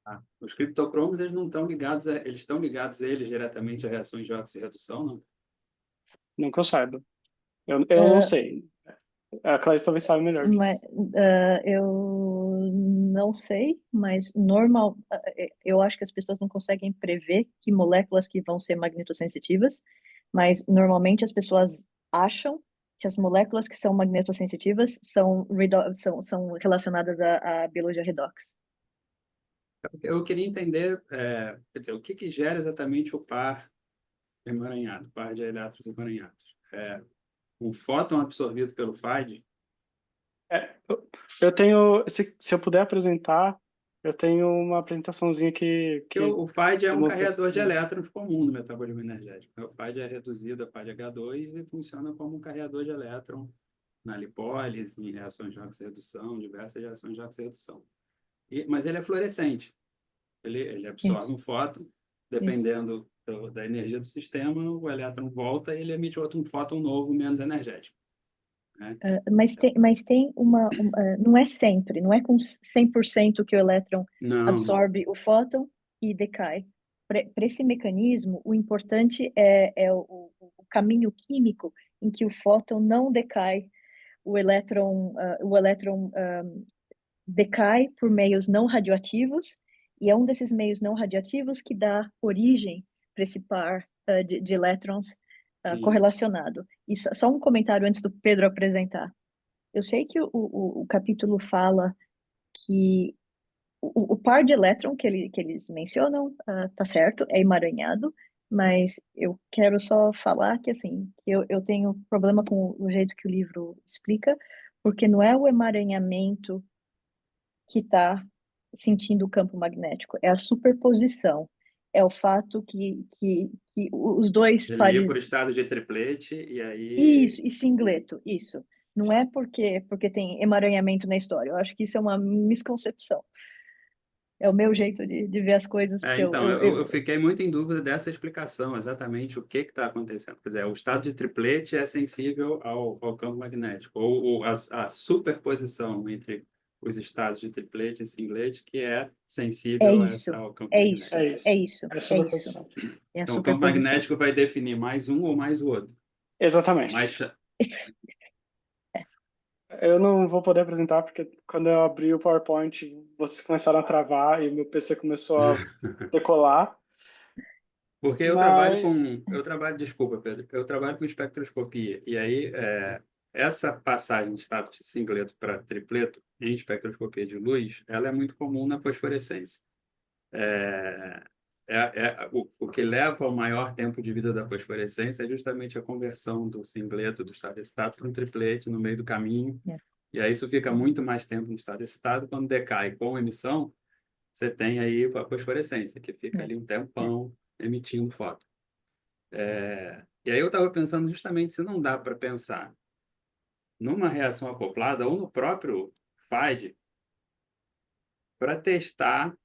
Ah, os criptocromos, eles não estão ligados eles estão ligados eles diretamente a reações de oxirredução, não? Não que eu saiba. Eu não sei. A Clarice talvez saiba melhor Mas, disso. eu não sei, mas eu acho que as pessoas não conseguem prever que moléculas que vão ser magnetossensitivas, mas normalmente as pessoas acham que as moléculas que são magnetossensitivas são relacionadas à biologia redox. Eu queria entender, quer dizer, o que que gera exatamente o par emaranhado, par de elétrons emaranhados. Um fóton absorvido pelo FAD. Eu tenho, se eu puder apresentar, eu tenho uma apresentaçãozinha Que que o FAD é um demonstra esse carregador de desenvolvimento. elétrons comum no metabolismo energético. O FAD é reduzido a FAD-H2 e funciona como um carregador de elétron na lipólise, em reações de oxirredução, diversas reações de oxirredução. Mas ele é fluorescente. Ele absorve Isso, um fóton, isso. dependendo da energia do sistema, o elétron volta e ele emite outro fóton novo, menos energético, né? Mas tem não é sempre, não é com 100% que o elétron Não, não. absorve o fóton e decai. Para esse mecanismo, o importante é o caminho químico em que o fóton não decai, o elétron decai por meios não radioativos, e é um desses meios não radioativos que dá origem para esse par de elétrons Sim. correlacionado. E só um comentário antes do Pedro apresentar. Eu sei que o capítulo fala que o par de elétron que eles mencionam, tá certo, é emaranhado, mas eu quero só falar que, assim, que eu tenho problema com o jeito que o livro explica, porque não é o emaranhamento que está sentindo o campo magnético, é a superposição, é o fato que os dois Ele ia pares. por estado de triplete e aí... Isso, e singleto, isso. Não é porque tem emaranhamento na história. Eu acho que isso é uma misconcepção. É o meu jeito de ver as coisas, porque Então, eu fiquei muito em dúvida dessa explicação, exatamente o que está acontecendo. Quer dizer, o estado de triplete é sensível ao campo magnético, ou a superposição entre os estados de triplete e singlete, que é é sensível isso, ao campo é isso, magnético. É é isso. isso, É é isso. superposição. É a Então, o campo superposição. magnético vai definir mais um ou mais o outro. Exatamente. Mas, Eu não vou poder apresentar porque quando eu abri o PowerPoint, vocês começaram a travar e o meu PC começou a decolar. porque Mas desculpa, Pedro, eu trabalho com espectroscopia, e aí essa passagem de estado de singleto para tripleto em espectroscopia de luz, ela é muito comum na fosforescência. É, o que leva ao maior tempo de vida da fosforescência é justamente a conversão do singleto, do estado excitado, para um triplete no meio do caminho, É. e aí isso fica muito mais tempo no estado excitado. Quando decai com emissão, você tem aí a fosforescência, que fica É, ali um é. tempão emitindo fóton. E aí eu estava pensando justamente se não dá para pensar numa reação acoplada ou no próprio FAD para testar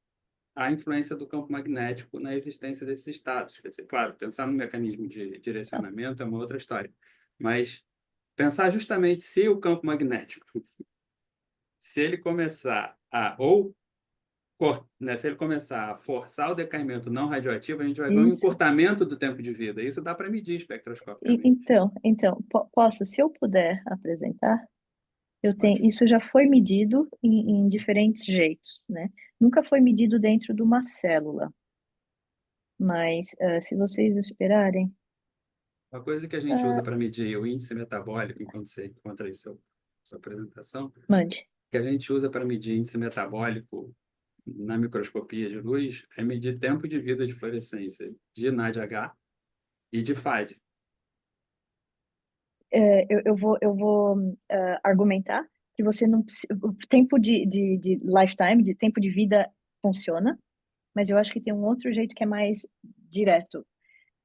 a influência do campo magnético na existência desses estados. Quer dizer, claro, pensar no mecanismo de Não, direcionamento é uma outra história, mas pensar justamente se o campo magnético, se ele começar se ele começar a forçar o decaimento não radioativo, a gente vai ver um isso. encurtamento do tempo de vida. Isso dá para medir espectroscopicamente. Então, posso, se eu puder apresentar, isso já foi medido em diferentes jeitos, né? Nunca foi medido dentro de uma célula, mas se vocês esperarem, Uma coisa que a gente usa ah, para medir o índice metabólico, enquanto você encontra aí sua apresentação, mande. que a gente usa para medir índice metabólico na microscopia de luz, é medir tempo de vida de fluorescência de NADH e de FAD. Eu vou argumentar que você não o tempo de lifetime, de tempo de vida funciona, mas eu acho que tem um outro jeito que é mais direto,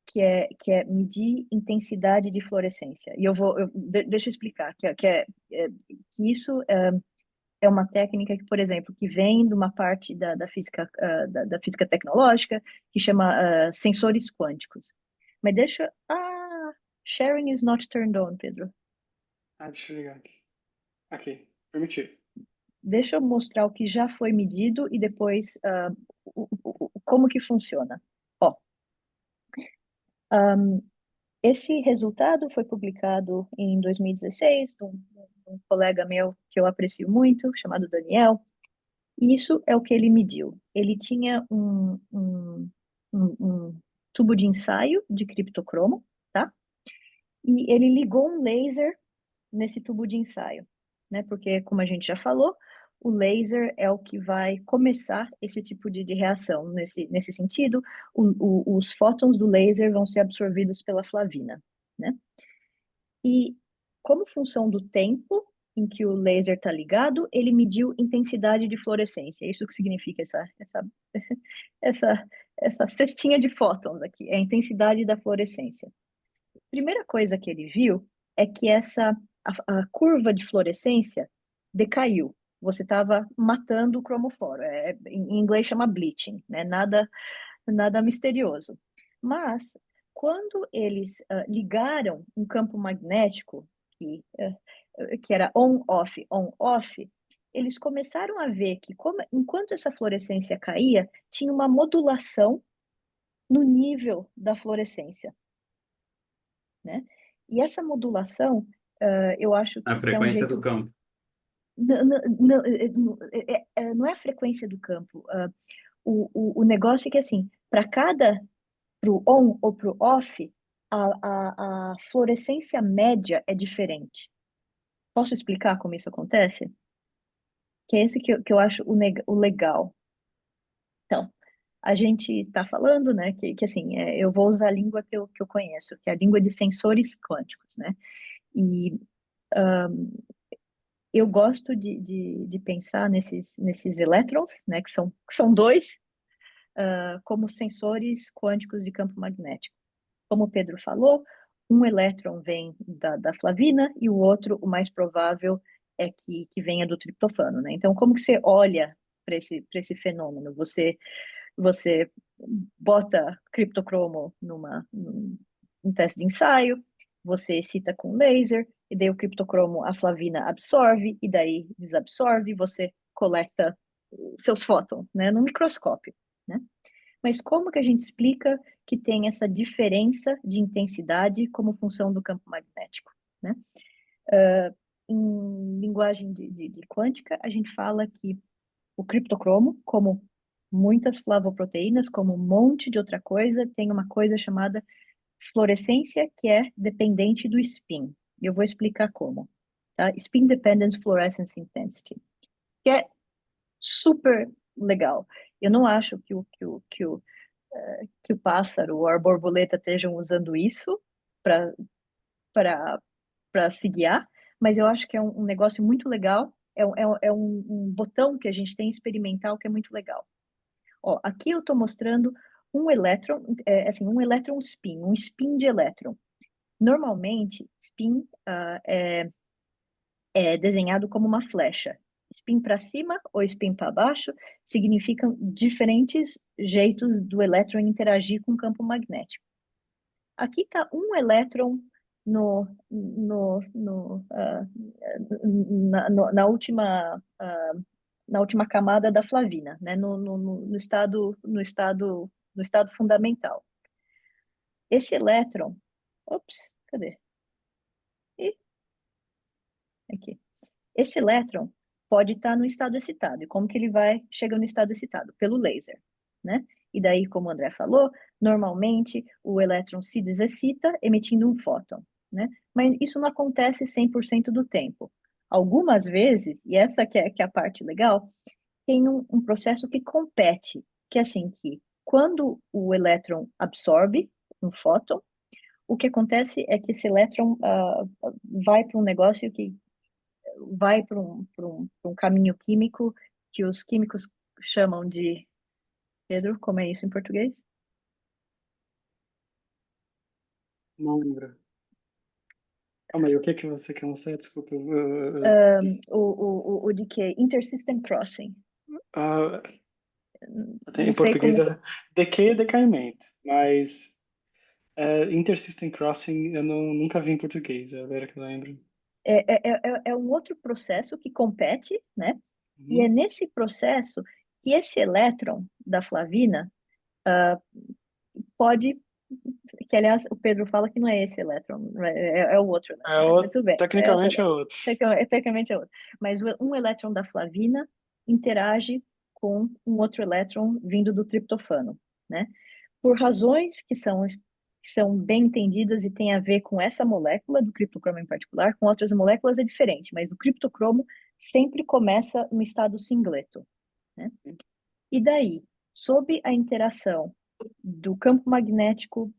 que é medir intensidade de fluorescência. E deixa eu explicar, que isso é uma técnica que, por exemplo, que vem de uma parte da física, da física tecnológica, que chama sensores quânticos. Mas sharing is not turned on, Pedro. Deixa eu ligar aqui. Aqui, permitir. Deixa eu mostrar o que já foi medido e depois como que funciona. Ó, esse resultado foi publicado em 2016 de um colega meu que eu aprecio muito, chamado Daniel. E isso é o que ele mediu. Ele tinha um tubo de ensaio de criptocromo, tá? E ele ligou um laser nesse tubo de ensaio, né? Porque, como a gente já falou, o laser é o que vai começar esse tipo de reação. Nesse sentido, os fótons do laser vão ser absorvidos pela flavina, né? E como função do tempo em que o laser está ligado, ele mediu intensidade de fluorescência. Isso que significa essa, essa cestinha de fótons aqui, é a intensidade da fluorescência. Primeira coisa que ele viu é que a curva de fluorescência decaiu. Você estava matando o cromoforo. Em inglês chama bleaching, né? Nada misterioso. Mas, quando eles ligaram um campo magnético, que era on-off, on-off, eles começaram a ver que, enquanto essa fluorescência caía, tinha uma modulação no nível da fluorescência, né? E essa modulação, eu acho A que é um frequência jeito... do campo. Não é a frequência do campo. O negócio é que, assim, para o on ou para o off, a fluorescência média é diferente. Posso explicar como isso acontece? Que é esse que eu acho o legal. Então, a gente está falando, né, que assim, eu vou usar a língua que eu conheço, que é a língua de sensores quânticos, né? E eu gosto de pensar nesses elétrons, né, que são dois, como sensores quânticos de campo magnético. Como o Pedro falou, um elétron vem da flavina e o outro, o mais provável, é que venha do triptofano, né? Então, como que você olha para esse fenômeno? Você bota criptocromo num teste de ensaio, você excita com laser, e daí o criptocromo, a flavina absorve, e daí desabsorve, você coleta seus fótons, né, no microscópio, né? Mas como que a gente explica que tem essa diferença de intensidade como função do campo magnético, né? Em linguagem de quântica, a gente fala que o criptocromo, como muitas flavoproteínas, como um monte de outra coisa, tem uma coisa chamada fluorescência que é dependente do spin. E eu vou explicar como. Tá? Spin Dependent Fluorescence Intensity, que é super legal. Eu não acho que o pássaro ou a borboleta estejam usando isso para se guiar, mas eu acho que é um negócio muito legal. É um botão que a gente tem experimental que é muito legal. Ó, aqui eu estou mostrando um elétron, assim, um elétron spin, um spin de elétron. Normalmente, spin é desenhado como uma flecha. Spin para cima ou spin para baixo significam diferentes jeitos do elétron interagir com o campo magnético. Aqui está um elétron na última camada da flavina, né? no estado fundamental. Esse elétron, cadê? Aqui. Esse elétron pode estar no estado excitado. E como que ele chega no estado excitado? Pelo laser, né? E daí, como o André falou, normalmente o elétron se desexcita emitindo um fóton, né? Mas isso não acontece 100% do tempo. Algumas vezes, e essa que é a parte legal, tem um processo que compete, que é assim, que quando o elétron absorve um fóton, o que acontece é que esse elétron vai para um negócio que vai para um caminho químico que os químicos chamam de Pedro, como é isso em português? Não lembro. Calma aí, o que que você quer mostrar? Desculpa. O decay, intersystem crossing. Ah, em Não sei português como. é decay e decaimento, mas intersystem crossing eu nunca vi em português, é agora que eu lembro. É um outro processo que compete, né? E é Uhum. nesse processo que esse elétron da flavina pode, que aliás o Pedro fala que não é esse elétron, é o outro, né? Mas tudo bem, é outro Tecnicamente é elétron. outro. Tecnicamente é outro. Mas um elétron da flavina interage com um outro elétron vindo do triptofano, né? Por razões que são bem entendidas e têm a ver com essa molécula do criptocromo em particular, com outras moléculas é diferente, mas o criptocromo sempre começa no estado singleto, né? E daí, sob a interação do campo magnético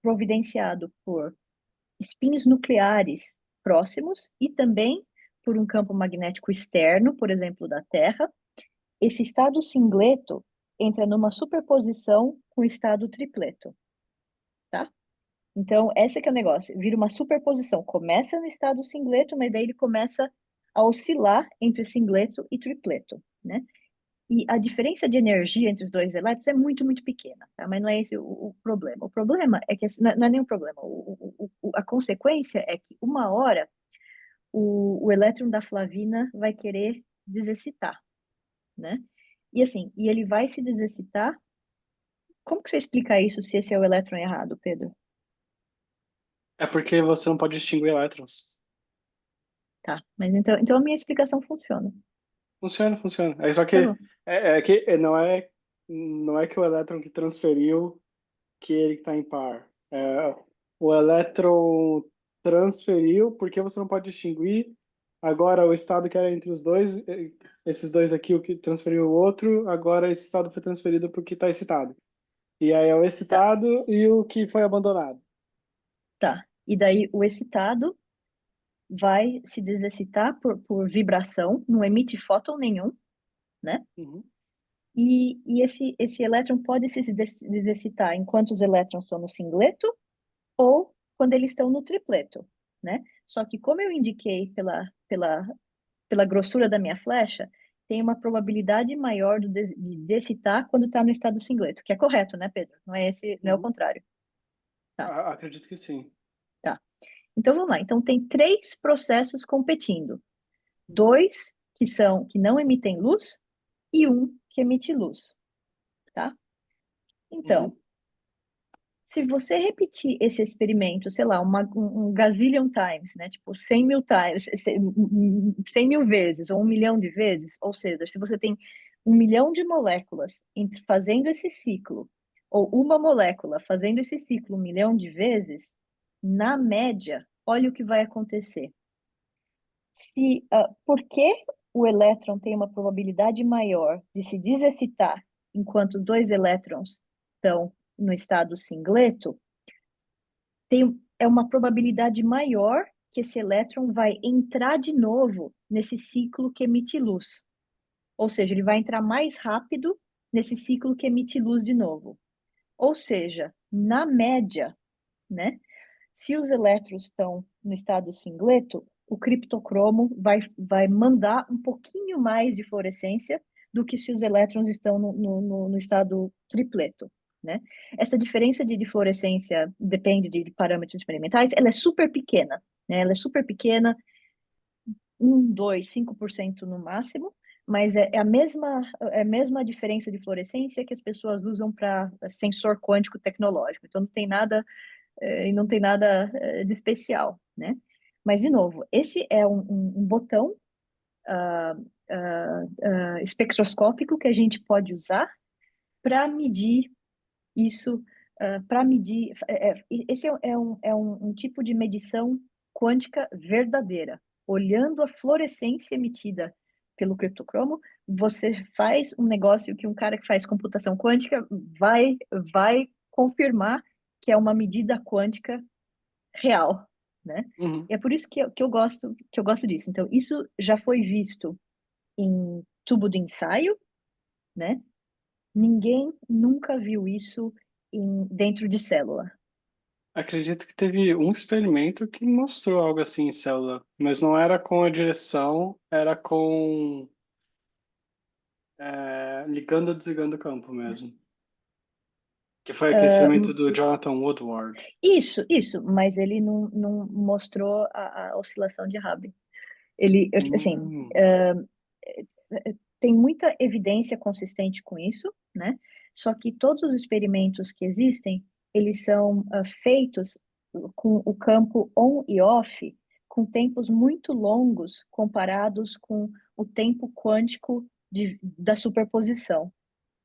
providenciado por espinhos nucleares próximos e também por um campo magnético externo, por exemplo, da Terra, esse estado singleto entra numa superposição com o estado tripleto, tá? Então, esse que é o negócio, vira uma superposição. Começa no estado singleto, mas daí ele começa a oscilar entre singleto e tripleto, né? E a diferença de energia entre os dois elétrons é muito, muito pequena, tá? Mas não é esse o problema. O problema é que, não é nenhum problema, a consequência é que uma hora o elétron da flavina vai querer desexcitar, né? E assim, e ele vai se desexcitar. Como que você explica isso se esse é o elétron errado, Pedro? É porque você não pode distinguir elétrons. Tá, mas então a minha explicação funciona. Funciona, funciona. É só Tá que bom. não é que o elétron que transferiu que ele está em par. O elétron transferiu porque você não pode distinguir. Agora o estado que era entre os dois, esses dois aqui, o que transferiu o outro, agora esse estado foi transferido porque está excitado. E aí é o Tá, excitado e o que foi abandonado. tá. E daí o excitado vai se desexcitar por vibração, não emite fóton nenhum, né? Uhum. E esse elétron pode se desexcitar enquanto os elétrons estão no singleto ou quando eles estão no tripleto, né? Só que como eu indiquei pela grossura da minha flecha, tem uma probabilidade maior de excitar quando está no estado singleto, que é correto, né, Pedro? Não é esse, não é o Uhum. contrário. Tá, Acredito que sim. tá. Então vamos lá. Então tem três processos competindo. Dois que não emitem luz e um que emite luz, tá? Então, Uhum. se você repetir esse experimento, sei lá, um gazillion times, né? Tipo, 100 mil times, 100 mil vezes, ou 1 milhão de vezes, ou seja, se você tem 1 milhão de moléculas fazendo esse ciclo, ou uma molécula fazendo esse ciclo 1 milhão de vezes, na média, olha o que vai acontecer. Por que o elétron tem uma probabilidade maior de se desexcitar enquanto os dois elétrons estão no estado singleto? É uma probabilidade maior que esse elétron vai entrar de novo nesse ciclo que emite luz. Ou seja, ele vai entrar mais rápido nesse ciclo que emite luz de novo. Ou seja, na média, né, se os elétrons estão no estado singleto, o criptocromo vai mandar um pouquinho mais de fluorescência do que se os elétrons estão no estado tripleto, né? Essa diferença de fluorescência depende de parâmetros experimentais, ela é super pequena, né? Ela é super pequena, 1, 2, 5% no máximo, mas é a mesma diferença de fluorescência que as pessoas usam para sensor quântico tecnológico. Então não tem nada de especial, né? Mas, de novo, esse é um botão espectroscópico que a gente pode usar para medir isso, para medir. Esse é um tipo de medição quântica verdadeira. Olhando a fluorescência emitida pelo criptocromo, você faz um negócio que um cara que faz computação quântica vai confirmar que é uma medida quântica real, né? Uhum. E é por isso que eu gosto disso. Então, isso já foi visto em tubo de ensaio, né? Ninguém nunca viu isso dentro de célula. Acredito que teve um experimento que mostrou algo assim em célula, mas não era com a direção, era com ligando ou desligando o campo mesmo. Que foi aquele experimento do Jonathan Woodward. Isso, mas ele não mostrou a oscilação de Rabi. Ele, assim, tem muita evidência consistente com isso, né? Só que todos os experimentos que existem, eles são feitos com o campo on e off, com tempos muito longos comparados com o tempo quântico da superposição,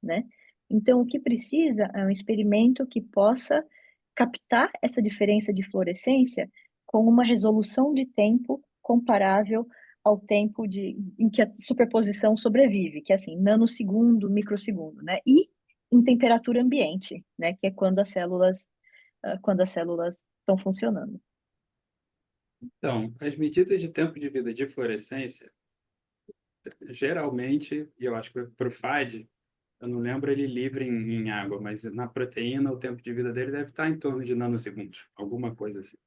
né? Então, o que precisa é um experimento que possa captar essa diferença de fluorescência com uma resolução de tempo comparável ao tempo em que a superposição sobrevive, que é assim, nanosegundo, microsegundo, né? E em temperatura ambiente, né? Que é quando as células estão funcionando. Então, as medidas de tempo de vida de fluorescência, geralmente, e eu acho que para o FAD, eu não lembro ele livre em água, mas na proteína o tempo de vida dele deve estar em torno de nanosegundos, alguma coisa assim.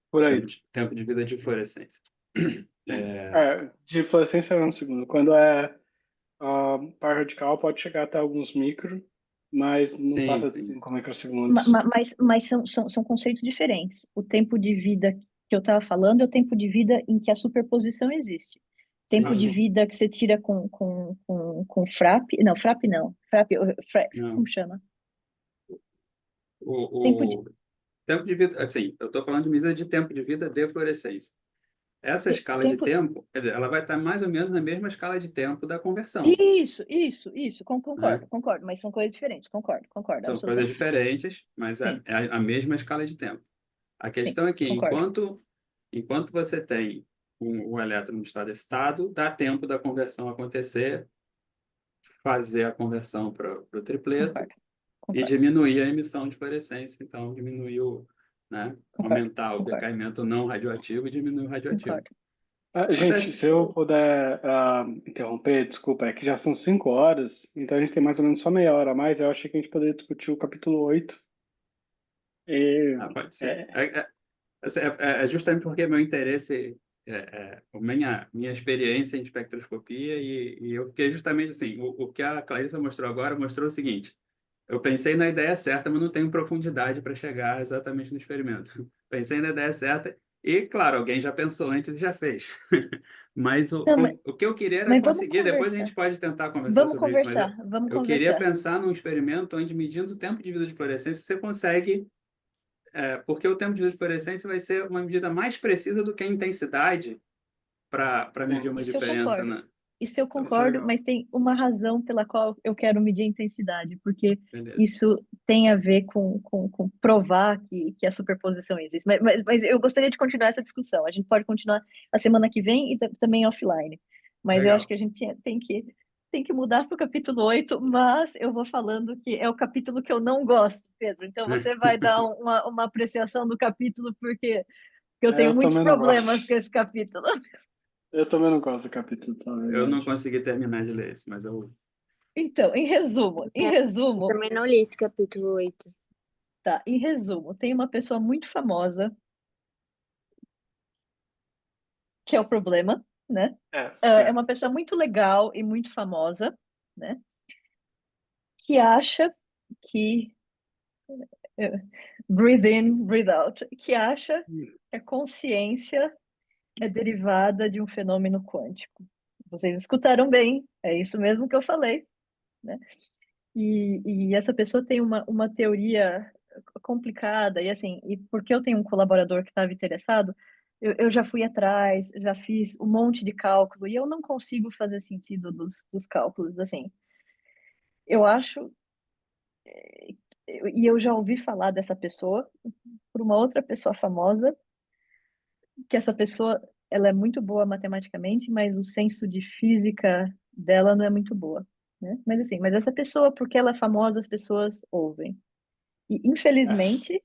Por aí. Tempo de vida de fluorescência. De fluorescência é um segundo. Quando é par radical, pode chegar até alguns micro, mas não Sim, passa de sim. 5 microsegundos. Mas são conceitos diferentes. O tempo de vida que eu estava falando é o tempo de vida em que a superposição existe. Tempo de Sim. vida que você tira com FRAP. Não, FRAP não. Não. Como chama? O tempo de vida, assim, eu estou falando de medida de tempo de vida de fluorescência. Essa escala de tempo, quer dizer, ela vai estar mais ou menos na mesma escala de tempo da conversão. Isso, concordo, Né? concordo, mas são coisas diferentes, concordo, São coisas absolutamente. diferentes, mas é a mesma escala de tempo. A questão é que, concordo. enquanto você tem o elétron no estado excitado, dá tempo da conversão acontecer, fazer a conversão para o tripleto e Concordo. diminuir a emissão de fluorescência. Então, diminuir né? Aumentar o decaimento não radioativo e diminuir o radioativo. Gente, se eu puder interromper, desculpa, é que já são 5 horas, então a gente tem mais ou menos só meia hora a mais. Eu achei que a gente poderia discutir o capítulo 8. Pode ser. É justamente porque meu interesse, minha experiência em espectroscopia, e eu fiquei justamente assim, o que a Clarissa mostrou agora mostrou o seguinte: eu pensei na ideia certa, mas não tenho profundidade para chegar exatamente no experimento. Pensei na ideia certa e, claro, alguém já pensou antes e já fez. Mas o que eu queria era conseguir, depois a gente pode tentar conversar sobre isso, mas eu queria pensar num experimento onde, medindo o tempo de vida de fluorescência, você consegue, porque o tempo de vida de fluorescência vai ser uma medida mais precisa do que a intensidade para medir uma diferença, né? Isso eu concordo, mas tem uma razão pela qual eu quero medir a intensidade, porque isso tem a ver com provar que a superposição existe. Mas eu gostaria de continuar essa discussão. A gente pode continuar a semana que vem e também offline. Mas eu acho que a gente tem que mudar para o capítulo 8, mas eu vou falando que é o capítulo que eu não gosto, Pedro. Então você vai dar uma apreciação do capítulo, porque eu tenho muitos problemas com esse capítulo. Eu também não gosto do capítulo, tá? Eu não consegui terminar de ler esse, mas eu... Então, em resumo... Eu também não li esse capítulo 8. Tá, em resumo, tem uma pessoa muito famosa, que é o problema, né? É uma pessoa muito legal e muito famosa, né? Que acha que... breathe in, breathe out. Que acha que a consciência é derivada de um fenômeno quântico. Vocês escutaram bem, é isso mesmo que eu falei, né? E essa pessoa tem uma teoria complicada, e assim, e porque eu tenho um colaborador que estava interessado, eu já fui atrás, já fiz um monte de cálculo, e eu não consigo fazer sentido dos cálculos, assim. Eu acho, e eu já ouvi falar dessa pessoa por uma outra pessoa famosa, que essa pessoa, ela é muito boa matematicamente, mas o senso de física dela não é muito boa, né? Mas assim, mas essa pessoa, porque ela é famosa, as pessoas ouvem. E, infelizmente,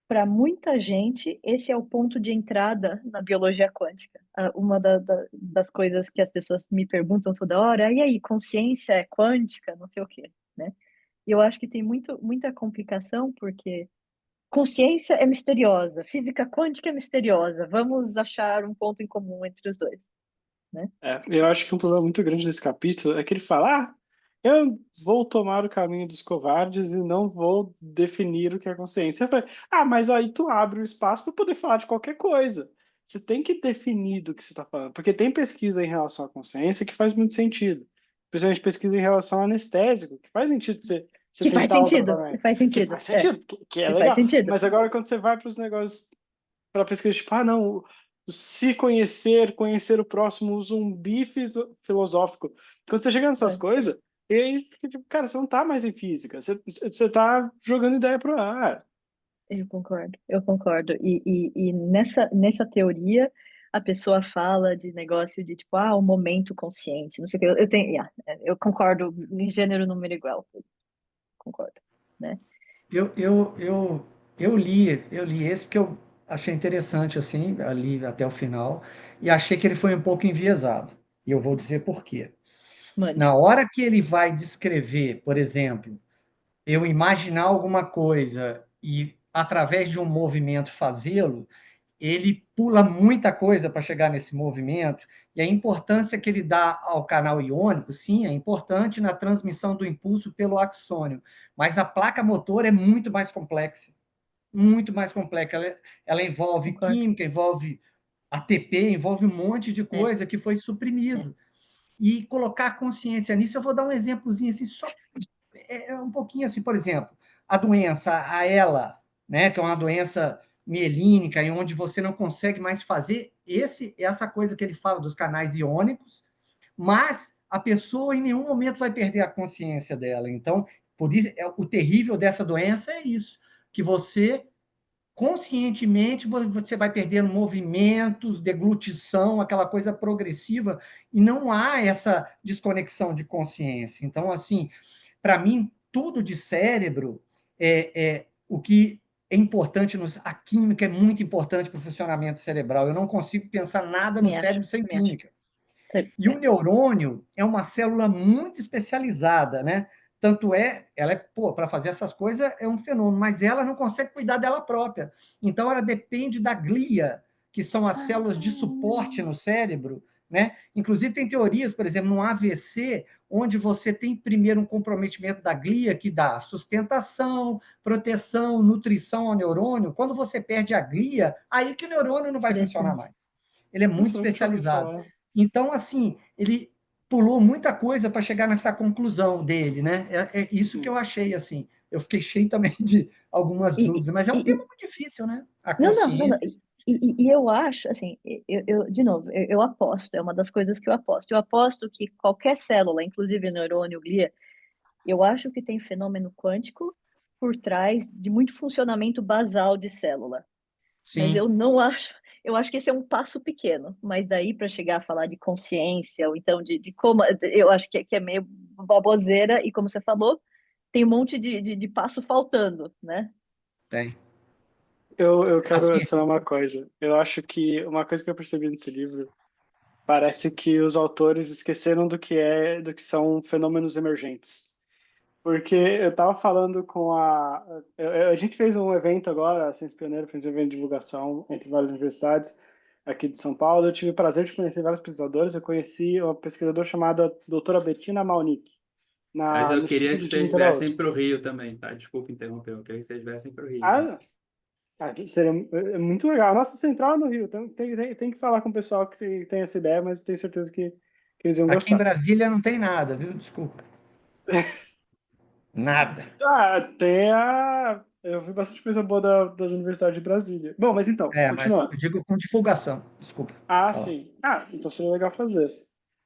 para muita gente, esse é o ponto de entrada na biologia quântica. Uma das coisas que as pessoas me perguntam toda hora, e aí, consciência é quântica? Não sei o quê. né? E eu acho que tem muita complicação, porque consciência é misteriosa, física quântica é misteriosa, vamos achar um ponto em comum entre os dois, né? Eu acho que um problema muito grande desse capítulo é que ele fala: eu vou tomar o caminho dos covardes e não vou definir o que é consciência. Eu falei, mas aí tu abre o espaço para poder falar de qualquer coisa. Você tem que definir do que você está falando, porque tem pesquisa em relação à consciência que faz muito sentido. Principalmente pesquisa em relação ao anestésico, que faz sentido você Que faz tentar o sentido, que tratamento. faz Que sentido, faz sentido, que é que faz legal. sentido. Mas agora, quando você vai para os negócios, para pesquisa, tipo, não, se conhecer o próximo, o zumbi filosófico. Quando você chega nessas É, coisas, e aí, tipo, cara, você não tá mais em física, você tá jogando ideia pro ar. eu concordo, eu concordo. E nessa teoria, a pessoa fala de negócio de tipo, o momento consciente, não sei o que. Eu tenho, eu concordo em gênero, número igual, concordo, né? Eu li esse porque eu achei interessante, assim, ali até o final, e achei que ele foi um pouco enviesado. E eu vou dizer por quê. Mande. Na hora que ele vai descrever, por exemplo, eu imaginar alguma coisa e, através de um movimento, fazê-lo, ele pula muita coisa para chegar nesse movimento, e a importância que ele dá ao canal iônico, sim, é importante na transmissão do impulso pelo axônio, mas a placa motor é muito mais complexa. Muito mais complexa. Ela envolve Concordo. química, envolve ATP, envolve um monte de É, coisa que foi é. suprimido. E colocar consciência nisso, eu vou dar um exemplozinho assim, só um pouquinho assim, por exemplo, a doença, a ELA, né, que é uma doença mielínica, em onde você não consegue mais fazer essa coisa que ele fala dos canais iônicos, mas a pessoa em nenhum momento vai perder a consciência dela. Então, por isso, o terrível dessa doença é isso, que você conscientemente você vai perdendo movimentos, deglutição, aquela coisa progressiva, e não há essa desconexão de consciência. Então, assim, para mim, tudo de cérebro é o que é importante. A química é muito importante para o funcionamento cerebral. Eu não consigo pensar nada no Também acho, cérebro sem também acho. química. E o neurônio é uma célula muito especializada, né? Tanto ela para fazer essas coisas é um fenômeno, mas ela não consegue cuidar dela própria. Então, ela depende da glia, que são as células de suporte no cérebro, né? Inclusive, tem teorias, por exemplo, no AVC, onde você tem primeiro um comprometimento da glia, que dá sustentação, proteção, nutrição ao neurônio. Quando você perde a glia, aí que o neurônio não vai funcionar Interessante. mais. Ele é muito Nossa, eu nunca ouvi especializado. falar. Então, assim, ele pulou muita coisa para chegar nessa conclusão dele, né? É isso que eu achei, assim. Eu fiquei cheio também de algumas E, dúvidas, mas é um e, tema muito difícil, né? A Não, não, não, não. consciência. E eu acho, assim, de novo, eu aposto, é uma das coisas que eu aposto. Eu aposto que qualquer célula, inclusive neurônio, glia, eu acho que tem fenômeno quântico por trás de muito funcionamento basal de célula. Mas eu Sim. não acho, eu acho que esse é um passo pequeno. Mas daí para chegar a falar de consciência, ou então de como, eu acho que é meio baboseira, e como você falou, tem um monte de passo faltando, né? Tem. Eu quero Assim, adicionar uma coisa. Eu acho que uma coisa que eu percebi nesse livro parece que os autores esqueceram do que são fenômenos emergentes. Porque eu estava falando com a gente fez um evento agora, a Ciência Pioneiro fez um evento de divulgação entre várias universidades aqui de São Paulo. Eu tive o prazer de conhecer vários pesquisadores. Eu conheci uma pesquisadora chamada doutora Bettina Malnick, Mas eu no queria Instituto que de vocês Química da viessem USP. para o Rio também, tá? Desculpa interromper, eu queria que vocês viessem para o Rio também. Ah, seria muito legal. A nossa central é no Rio. Então tem que falar com o pessoal que tem essa ideia, mas tenho certeza que eles iam aqui em gostar. Brasília não tem nada, viu? Desculpa. Nada. Eu vi bastante coisa boa das universidades de Brasília. Bom, mas então, Mas continuando. eu digo com divulgação. Desculpa. Fala. Sim. Então seria legal fazer.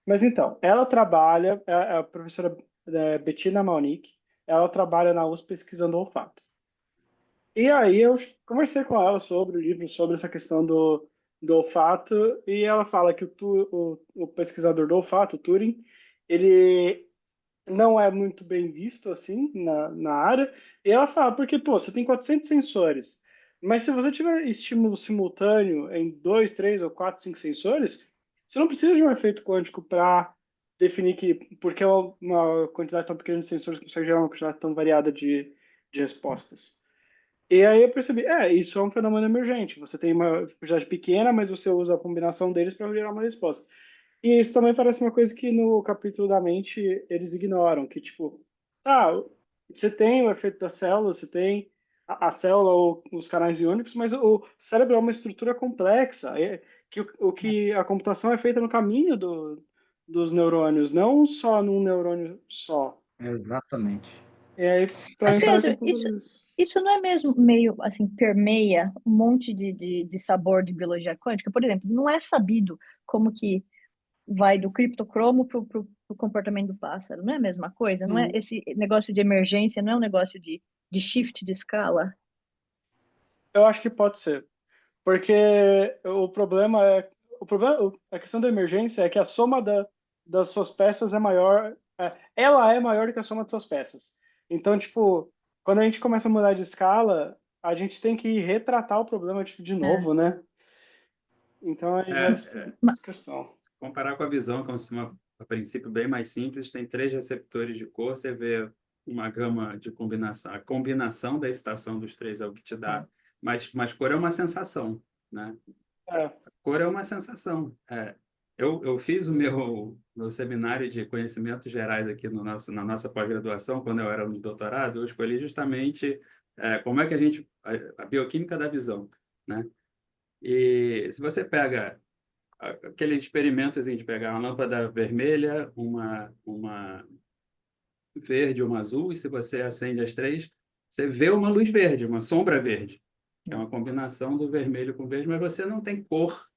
Mas então, ela trabalha, a professora Bettina Malnick, ela trabalha na USP pesquisando olfato. E aí eu conversei com ela sobre o livro, sobre essa questão do olfato, e ela fala que o pesquisador do olfato, o Turing, ele não é muito bem visto assim na área. E ela fala, porque, pô, você tem 400 sensores, mas se você tiver estímulo simultâneo em 2, 3 ou 4, 5 sensores, você não precisa de um efeito quântico para definir que porque uma quantidade tão pequena de sensores consegue gerar uma quantidade tão variada de respostas. E aí eu percebi, isso é um fenômeno emergente. Você tem uma quantidade pequena, mas você usa a combinação deles para gerar uma resposta. E isso também parece uma coisa que no capítulo da mente eles ignoram, que tipo, você tem o efeito da célula, você tem a célula ou os canais iônicos, mas o cérebro é uma estrutura complexa, que a computação é feita no caminho dos neurônios, não só num neurônio só. Exatamente. E aí, para Mas, mim, parece um Pedro, pouco isso. isso não é mesmo meio, assim, permeia um monte de sabor de biologia quântica? Por exemplo, não é sabido como que vai do criptocromo pro comportamento do pássaro. Não é a mesma coisa? Não é Uhum. esse negócio de emergência, não é um negócio de shift de escala? Eu acho que pode ser. Porque a questão da emergência é que a soma das suas peças é maior, ela é maior do que a soma das suas peças. Então, tipo, quando a gente começa a mudar de escala, a gente tem que retratar o problema de É. novo, né? Então aí vai Ma- essa questão. Comparar com a visão, que é um sistema, a princípio, bem mais simples, tem 3 receptores de cor, você vê uma gama de combinação. A combinação da excitação dos 3 é o que te dá. Mas cor é uma sensação, né? É, Cor é uma sensação. Eu fiz o meu seminário de conhecimentos gerais aqui na nossa pós-graduação, quando eu era no doutorado, eu escolhi justamente como é que a bioquímica da visão, né? E se você pega aquele experimentozinho de pegar uma lâmpada vermelha, uma verde, uma azul, e se você acende as 3, você vê uma luz verde, uma sombra verde. É uma combinação do vermelho com verde, mas você não tem cor,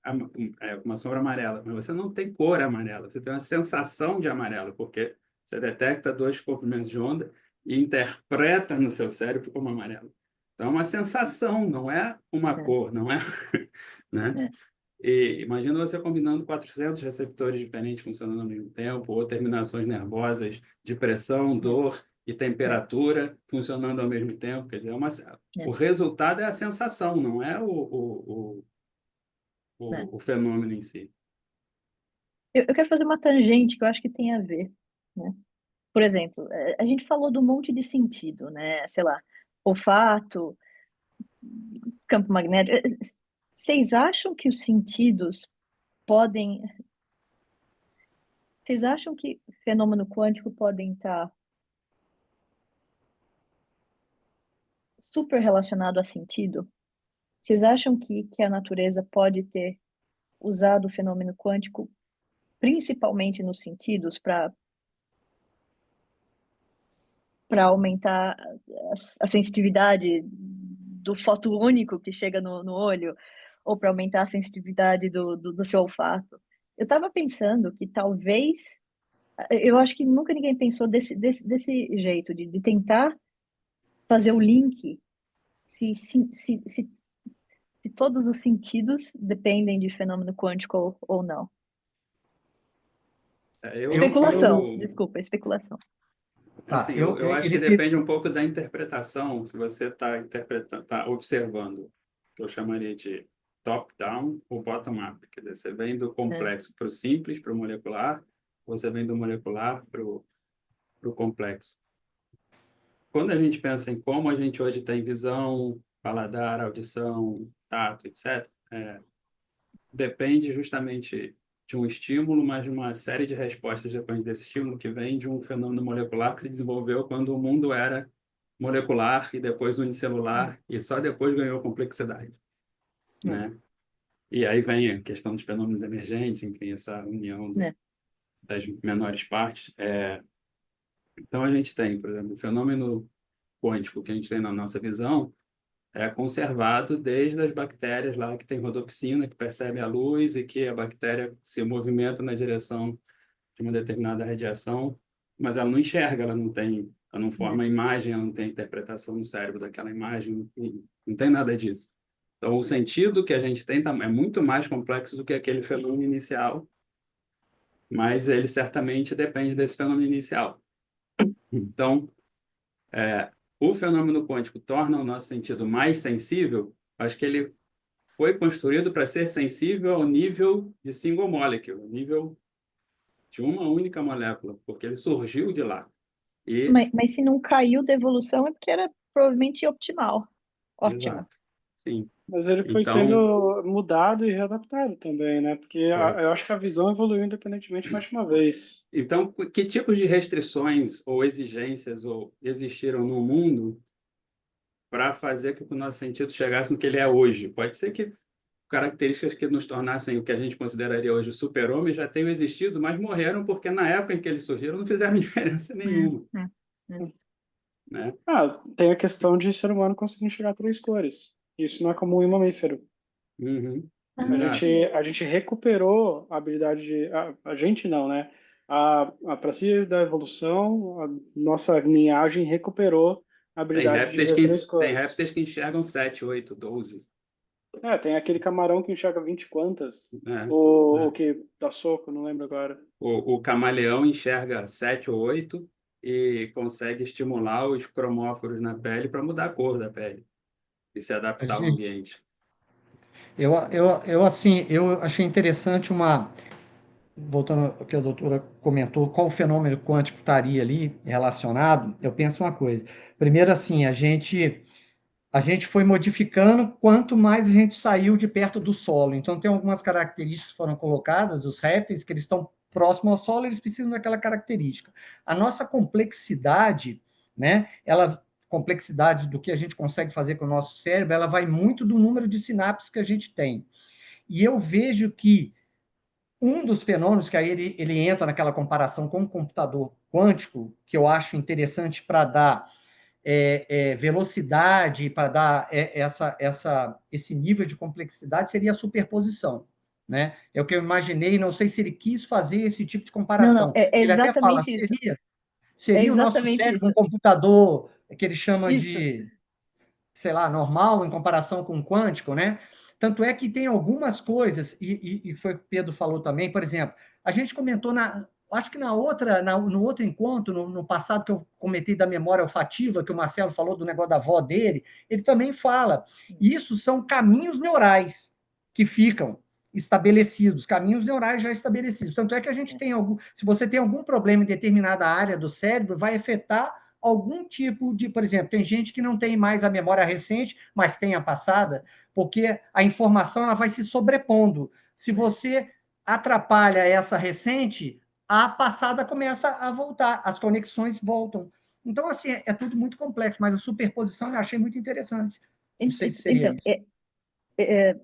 uma sombra amarela, mas você não tem cor amarela, você tem uma sensação de amarelo, porque você detecta 2 comprimentos de onda e interpreta no seu cérebro como amarelo. Então, é uma sensação, não é uma é, cor, não é, né? é, E imagina você combinando 400 receptores diferentes funcionando ao mesmo tempo, ou terminações nervosas de pressão, é, dor e é, temperatura funcionando ao mesmo tempo. Quer dizer, o é, resultado é a sensação, não é é. o fenômeno em si. Eu quero fazer uma tangente que eu acho que tem a ver, né? Por exemplo, a gente falou de um monte de sentido, né? Sei lá, olfato, campo magnético. Vocês acham que os sentidos podem. Vocês acham que fenômeno quântico podem estar super relacionado a sentido? Vocês acham que a natureza pode ter usado o fenômeno quântico principalmente nos sentidos para aumentar a sensitividade do foto único que chega no olho, ou para aumentar a sensitividade do seu olfato? Eu estava pensando que talvez, eu acho que nunca ninguém pensou desse jeito, de tentar fazer o link se todos os sentidos dependem de fenômeno quântico ou não. Especulação, desculpa, especulação. Tá, Assim, eu acho que ele teve. depende um pouco da interpretação, se você está interpretando, tá observando, que eu chamaria de top-down ou bottom-up. Quer dizer, você vem do É, complexo para o simples, para o molecular, ou você vem do molecular para o complexo. Quando a gente pensa em como a gente hoje tem visão, paladar, audição, tato, etc., depende justamente de um estímulo, mas de uma série de respostas depois desse estímulo que vem de um fenômeno molecular que se desenvolveu quando o mundo era molecular e depois unicelular e só depois ganhou complexidade, é, né? E aí vem a questão dos fenômenos emergentes, enfim, essa união é, das menores partes. Então a gente tem, por exemplo, o fenômeno quântico que a gente tem na nossa visão é conservado desde as bactérias lá que tem rodopsina, que percebe a luz e que a bactéria se movimenta na direção de uma determinada radiação, mas ela não enxerga, ela não é, forma imagem, ela não tem interpretação no cérebro daquela imagem, não tem nada disso. Então, o sentido que a gente tem é muito mais complexo do que aquele fenômeno inicial, mas ele certamente depende desse fenômeno inicial. Então, o fenômeno quântico torna o nosso sentido mais sensível, acho que ele foi construído para ser sensível ao nível de single molecule, nível de uma única molécula, porque ele surgiu de lá. E, Mas se não caiu da evolução é porque era provavelmente optimal. Ótimo. exato, sim. Mas ele foi Então, sendo mudado e readaptado também, né? Porque foi. eu acho que a visão evoluiu independentemente mais de uma vez. Então, que tipos de restrições ou exigências ou existiram no mundo para fazer com que o nosso sentido chegasse no que ele é hoje? Pode ser que características que nos tornassem o que a gente consideraria hoje super-homem já tenham existido, mas morreram porque na época em que eles surgiram não fizeram diferença nenhuma, É. né? Tem a questão de ser humano conseguir enxergar três cores. Isso não é comum em mamífero. Uhum, A exato. gente, a gente recuperou a habilidade de. A gente não, né? A partir da evolução, a nossa linhagem recuperou a habilidade de ver três Tem cores. répteis que enxergam 7, 8, 12. Tem aquele camarão que enxerga 20 quantas. Né? O que dá soco, não lembro agora. O camaleão enxerga 7 ou 8 e consegue estimular os cromóforos na pele para mudar a cor da pele e se adaptar ao Gente, ambiente. assim, eu achei interessante voltando ao que a doutora comentou, qual o fenômeno quântico estaria ali relacionado, eu penso uma coisa. Primeiro, assim, a gente foi modificando quanto mais a gente saiu de perto do solo. Então, tem algumas características que foram colocadas dos répteis, que eles estão próximos ao solo, eles precisam daquela característica. A nossa complexidade, né, complexidade do que a gente consegue fazer com o nosso cérebro, ela vai muito do número de sinapses que a gente tem. E eu vejo que um dos fenômenos que aí ele entra naquela comparação com o computador quântico, que eu acho interessante para dar velocidade, para dar esse nível de complexidade, seria a superposição. Né? É o que eu imaginei, não sei se ele quis fazer esse tipo de Não, comparação. é Ele até fala, exatamente isso. É seria o nosso exatamente cérebro isso. um computador que ele chama Isso. de, sei lá, normal em comparação com o quântico, né? Tanto é que tem algumas coisas, e foi o que o Pedro falou também, por exemplo, a gente comentou acho que no outro encontro, no passado, que eu comentei da memória olfativa, que o Marcelo falou do negócio da avó dele, ele também fala. Isso são caminhos neurais que ficam estabelecidos, caminhos neurais já estabelecidos. Tanto é que a gente tem se você tem algum problema em determinada área do cérebro, vai afetar algum tipo de, por exemplo, tem gente que não tem mais a memória recente, mas tem a passada, porque a informação ela vai se sobrepondo. Se você atrapalha essa recente, a passada começa a voltar, as conexões voltam. Então, assim, é tudo muito complexo, mas a superposição eu achei muito interessante. Não sei se seria Então, isso.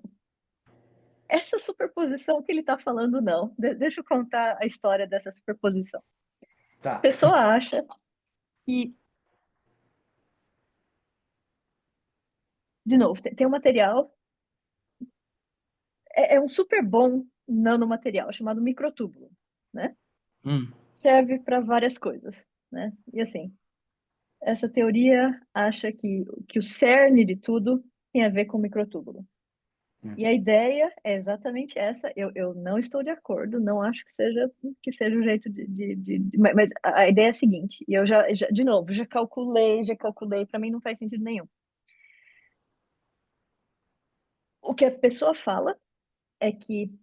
essa superposição que ele está falando, não. Deixa eu contar a história dessa superposição. A Tá. pessoa acha que, de novo, tem um material, é um super bom nanomaterial chamado microtúbulo, né? Serve para várias coisas, né? E assim, essa teoria acha que o cerne de tudo tem a ver com o microtúbulo. E a ideia é exatamente essa. Eu não estou de acordo, não acho que seja o jeito mas a ideia é a seguinte, e eu de novo, já calculei, para mim não faz sentido nenhum. O que a pessoa fala é que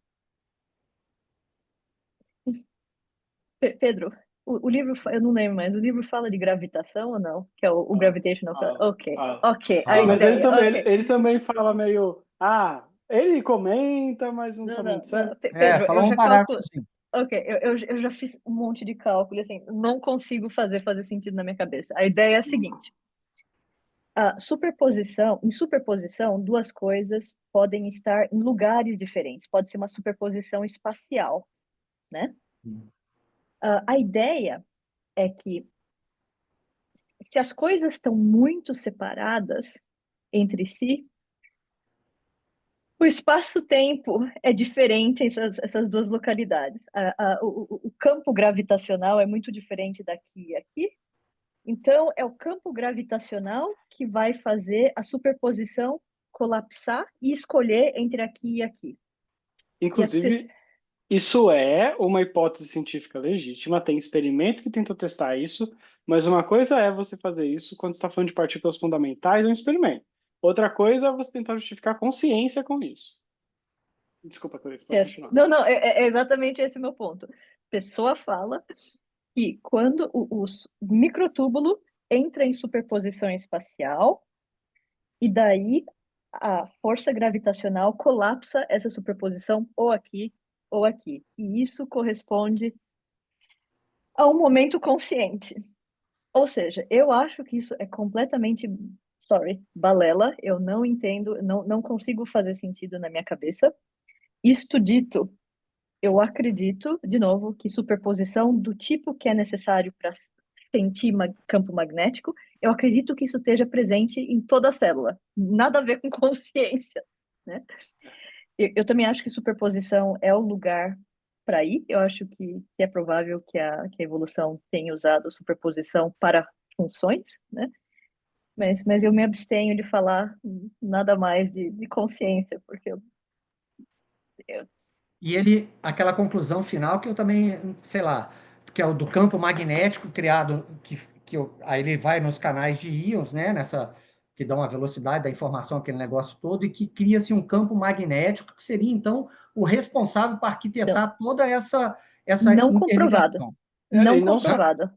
Pedro, o livro, eu não lembro mais, o livro fala de gravitação ou não? Que é o Gravitational. Ok, a Mas ideia, ele também fala meio. Ele comenta, mas não tá muito certo. Pedro, Falou eu um já parágrafo calculo. assim. Ok, eu já fiz um monte de cálculo, assim, não consigo fazer sentido na minha cabeça. A ideia é a seguinte: em superposição, duas coisas podem estar em lugares diferentes. Pode ser uma superposição espacial, né? A ideia é que se as coisas estão muito separadas entre si, o espaço-tempo é diferente entre essas duas localidades. O campo gravitacional é muito diferente daqui e aqui. Então, é o campo gravitacional que vai fazer a superposição colapsar e escolher entre aqui e aqui. Inclusive, isso é uma hipótese científica legítima. Tem experimentos que tentam testar isso, mas uma coisa é você fazer isso quando está falando de partículas fundamentais, é um experimento. Outra coisa é você tentar justificar consciência com isso. Desculpa, Clarice, pode continuar. Não, é exatamente esse o meu ponto. pessoa fala que quando o microtúbulo entra em superposição espacial, e daí a força gravitacional colapsa essa superposição ou aqui ou aqui. E isso corresponde a um momento consciente. Ou seja, eu acho que isso é completamente, balela. Eu não entendo, não consigo fazer sentido na minha cabeça. Isto dito, eu acredito, de novo, que superposição do tipo que é necessário para sentir campo magnético, eu acredito que isso esteja presente em toda a célula. Nada a ver com consciência, né? Eu também acho que superposição é o lugar para ir. Eu acho que é provável que a evolução tenha usado superposição para funções, né? Mas eu me abstenho de falar nada mais de consciência, porque E ele, aquela conclusão final que eu também, sei lá, que é o do campo magnético criado, aí ele vai nos canais de íons, né, que dão a velocidade da informação, aquele negócio todo, e que cria-se um campo magnético que seria, então, o responsável para arquitetar toda essa não comprovado. interligação. Não E não só, comprovado.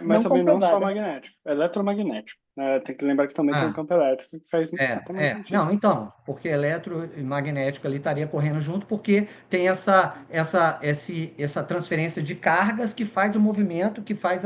mas Não também não só comprovado. magnético, eletromagnético, né? Tem que lembrar que também tem um Ah, campo elétrico que faz até mais sentido. Não, então, porque eletromagnético ali estaria correndo junto, porque tem essa transferência de cargas que faz o movimento, que faz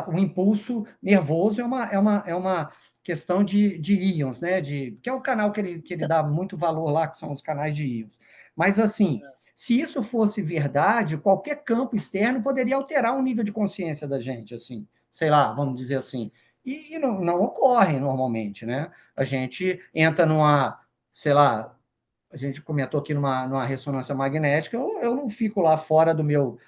o impulso nervoso, é uma questão de íons, né? Que é o canal que ele dá muito valor lá, que são os canais de íons. Mas, assim, se isso fosse verdade, qualquer campo externo poderia alterar o nível de consciência da gente, assim, sei lá, vamos dizer assim. E não ocorre normalmente, né? A gente entra sei lá, a gente comentou aqui numa ressonância magnética, eu não fico lá fora do meu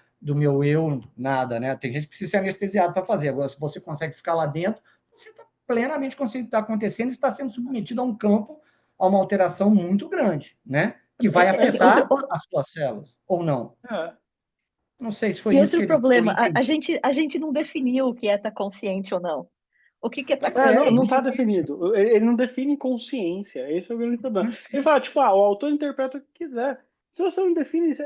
eu, nada, né? Tem gente que precisa ser anestesiado para fazer. Agora, se você consegue ficar lá dentro, você está plenamente consciente do que está acontecendo e está sendo submetido a um campo, a uma alteração muito grande, né? Que vai Assim, afetar as suas células, ou não. É. Não sei se foi e isso outro que eu problema, entendi. a gente não definiu o que é estar consciente ou não. O que é estar Pois é, Não, é não consciente? está difícil. definido. Ele não define consciência. Esse é o grande problema. Muito Ele difícil. fala, tipo, o autor interpreta o que quiser. Se você não define isso.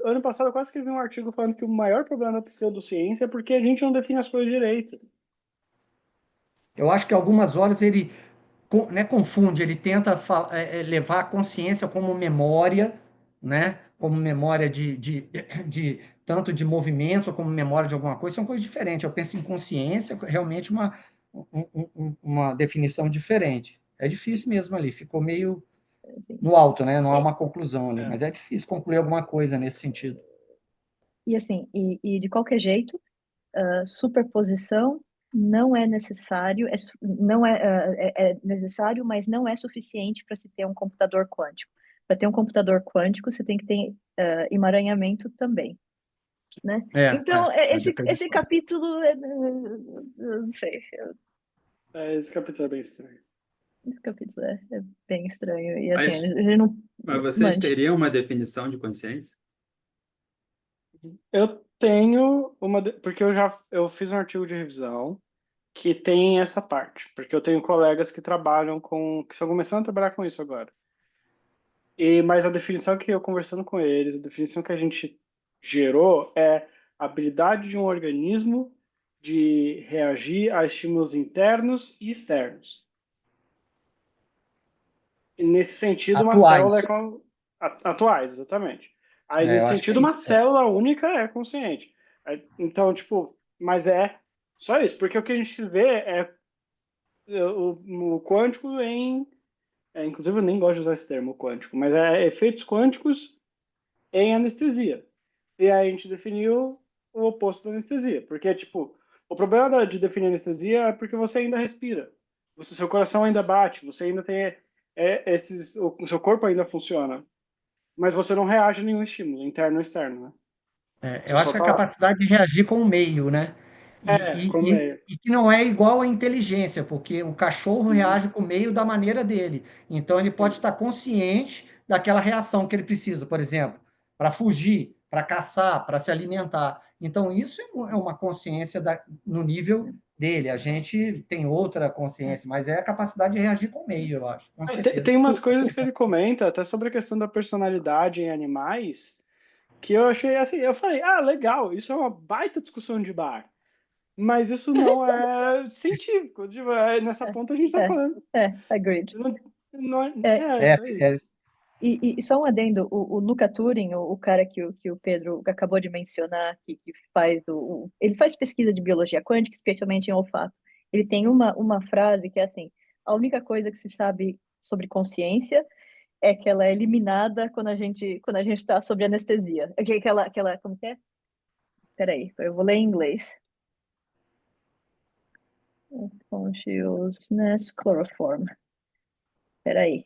Ano passado eu quase escrevi um artigo falando que o maior problema da pseudociência é porque a gente não define as coisas direito. Eu acho que algumas horas ele né, confunde, ele tenta levar a consciência como memória, né, como memória de tanto de movimentos ou como memória de alguma coisa, são coisas diferentes. Eu penso em consciência, realmente uma definição diferente. É difícil mesmo ali, ficou meio no alto, né? Não há uma conclusão ali, É. mas é difícil concluir alguma coisa nesse sentido. E assim, de qualquer jeito, superposição não é necessário, não é necessário, mas não é suficiente para se ter um computador quântico. Para ter um computador quântico, você tem que ter emaranhamento também, né? Então, Pode esse acreditar. capítulo, eu não sei, Esse capítulo é bem estranho. esse capítulo é bem estranho. E assim, Mas, ele não mas vocês mande. teriam uma definição de consciência? Eu tenho porque eu fiz um artigo de revisão que tem essa parte, porque eu tenho colegas que trabalham que estão começando a trabalhar com isso agora. Mas a definição que eu conversando com eles, a definição que a gente gerou é a habilidade de um organismo de reagir a estímulos internos e externos. E nesse sentido, uma célula Atuais. é atuais, exatamente. Aí, nesse Eu acho que é sentido, uma isso. célula única é consciente. Então, tipo, mas é só isso, porque o que a gente vê é o quântico inclusive eu nem gosto de usar esse termo quântico, mas é efeitos quânticos em anestesia. E aí a gente definiu o oposto da anestesia, porque, tipo, o problema de definir anestesia é porque você ainda respira, seu coração ainda bate, você ainda tem o seu corpo ainda funciona, mas você não reage a nenhum estímulo, interno ou externo, né? Você Eu só acho que a tá lá. capacidade de reagir com o meio, né? Como é. E que não é igual à inteligência, porque o cachorro reage com o meio da maneira dele. Então, ele pode estar consciente daquela reação que ele precisa, por exemplo, para fugir, para caçar, para se alimentar. Então, isso é uma consciência no nível dele. A gente tem outra consciência, mas é a capacidade de reagir com o meio, eu acho, com certeza. Tem umas coisas que ele comenta, até sobre a questão da personalidade em animais, que eu achei assim, eu falei, legal, isso é uma baita discussão de bar, mas isso não é científico, tipo, nessa ponta a gente tá falando. Agreed. Não, não É, é isso. E só um adendo, o Luca Turing, o cara que o Pedro acabou de mencionar, que faz ele faz pesquisa de biologia quântica, especialmente em olfato. Ele tem uma frase que é assim: a única coisa que se sabe sobre consciência é que ela é eliminada quando a gente está sob anestesia. Como que é? Peraí, eu vou ler em inglês. Consciousness chloroform. Peraí.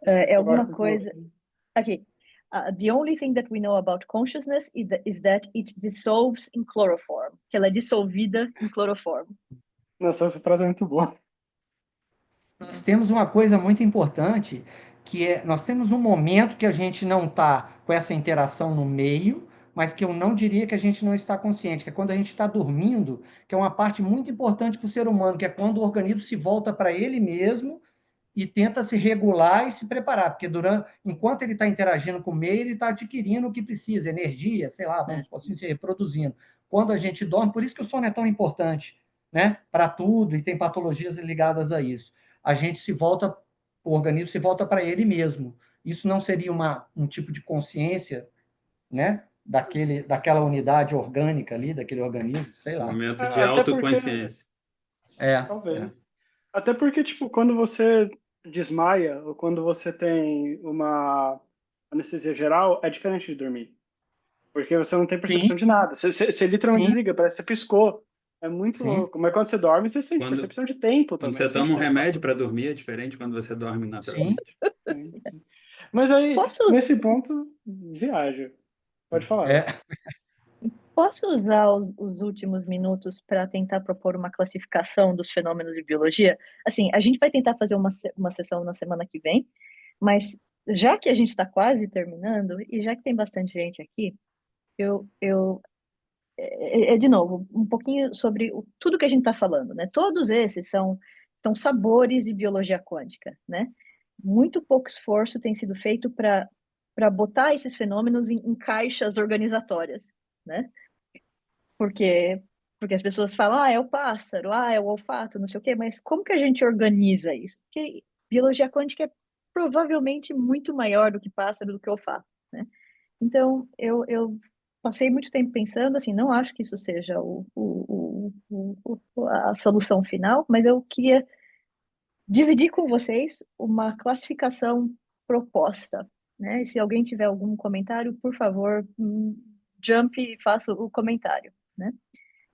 É Você vai alguma com coisa. Aqui. The only thing that we know about consciousness is that it dissolves in chloroform. Que ela é dissolvida em cloroformo. Nossa, essa frase é muito boa. Nós temos uma coisa muito importante, que é, nós temos um momento que a gente não está com essa interação no meio, mas que eu não diria que a gente não está consciente, que é quando a gente está dormindo, que é uma parte muito importante para o ser humano, que é quando o organismo se volta para ele mesmo e tenta se regular e se preparar, porque enquanto ele está interagindo com o meio, ele está adquirindo o que precisa, energia, sei lá, vamos assim se reproduzindo. Quando a gente dorme, por isso que o sono é tão importante, né, para tudo, e tem patologias ligadas a isso. A gente se volta, o organismo se volta para ele mesmo. Isso não seria um tipo de consciência, né, daquela unidade orgânica ali, daquele organismo, sei Um lá. momento de Até porque, autoconsciência. talvez. Até porque, tipo, quando você desmaia ou quando você tem uma anestesia geral, é diferente de dormir. Porque você não tem Sim, percepção de nada. Você literalmente sim, desliga, parece que você piscou. É muito sim. louco. Mas quando você dorme, você sente Quando, percepção de tempo quando também. você Você sente toma o um tempo remédio passando. para dormir, é diferente quando você dorme Sim. naturalmente. Sim, sim. Mas aí, Posso, nesse ponto, viaja. Pode falar. É, posso usar os últimos minutos para tentar propor uma classificação dos fenômenos de biologia? Assim, a gente vai tentar fazer uma sessão na semana que vem, mas já que a gente está quase terminando, e já que tem bastante gente aqui, eu de novo, um pouquinho sobre tudo que a gente está falando, né? Todos esses são sabores de biologia quântica, né? Muito pouco esforço tem sido feito para botar esses fenômenos em caixas organizatórias, né? Porque porque as pessoas falam, é o pássaro, é o olfato, não sei o quê, mas como que a gente organiza isso? Porque biologia quântica é provavelmente muito maior do que pássaro, do que olfato, né? Então, eu passei muito tempo pensando, assim, não acho que isso seja a solução final, mas eu queria dividir com vocês uma classificação proposta, né? E se alguém tiver algum comentário, por favor, jump e faça o comentário, né?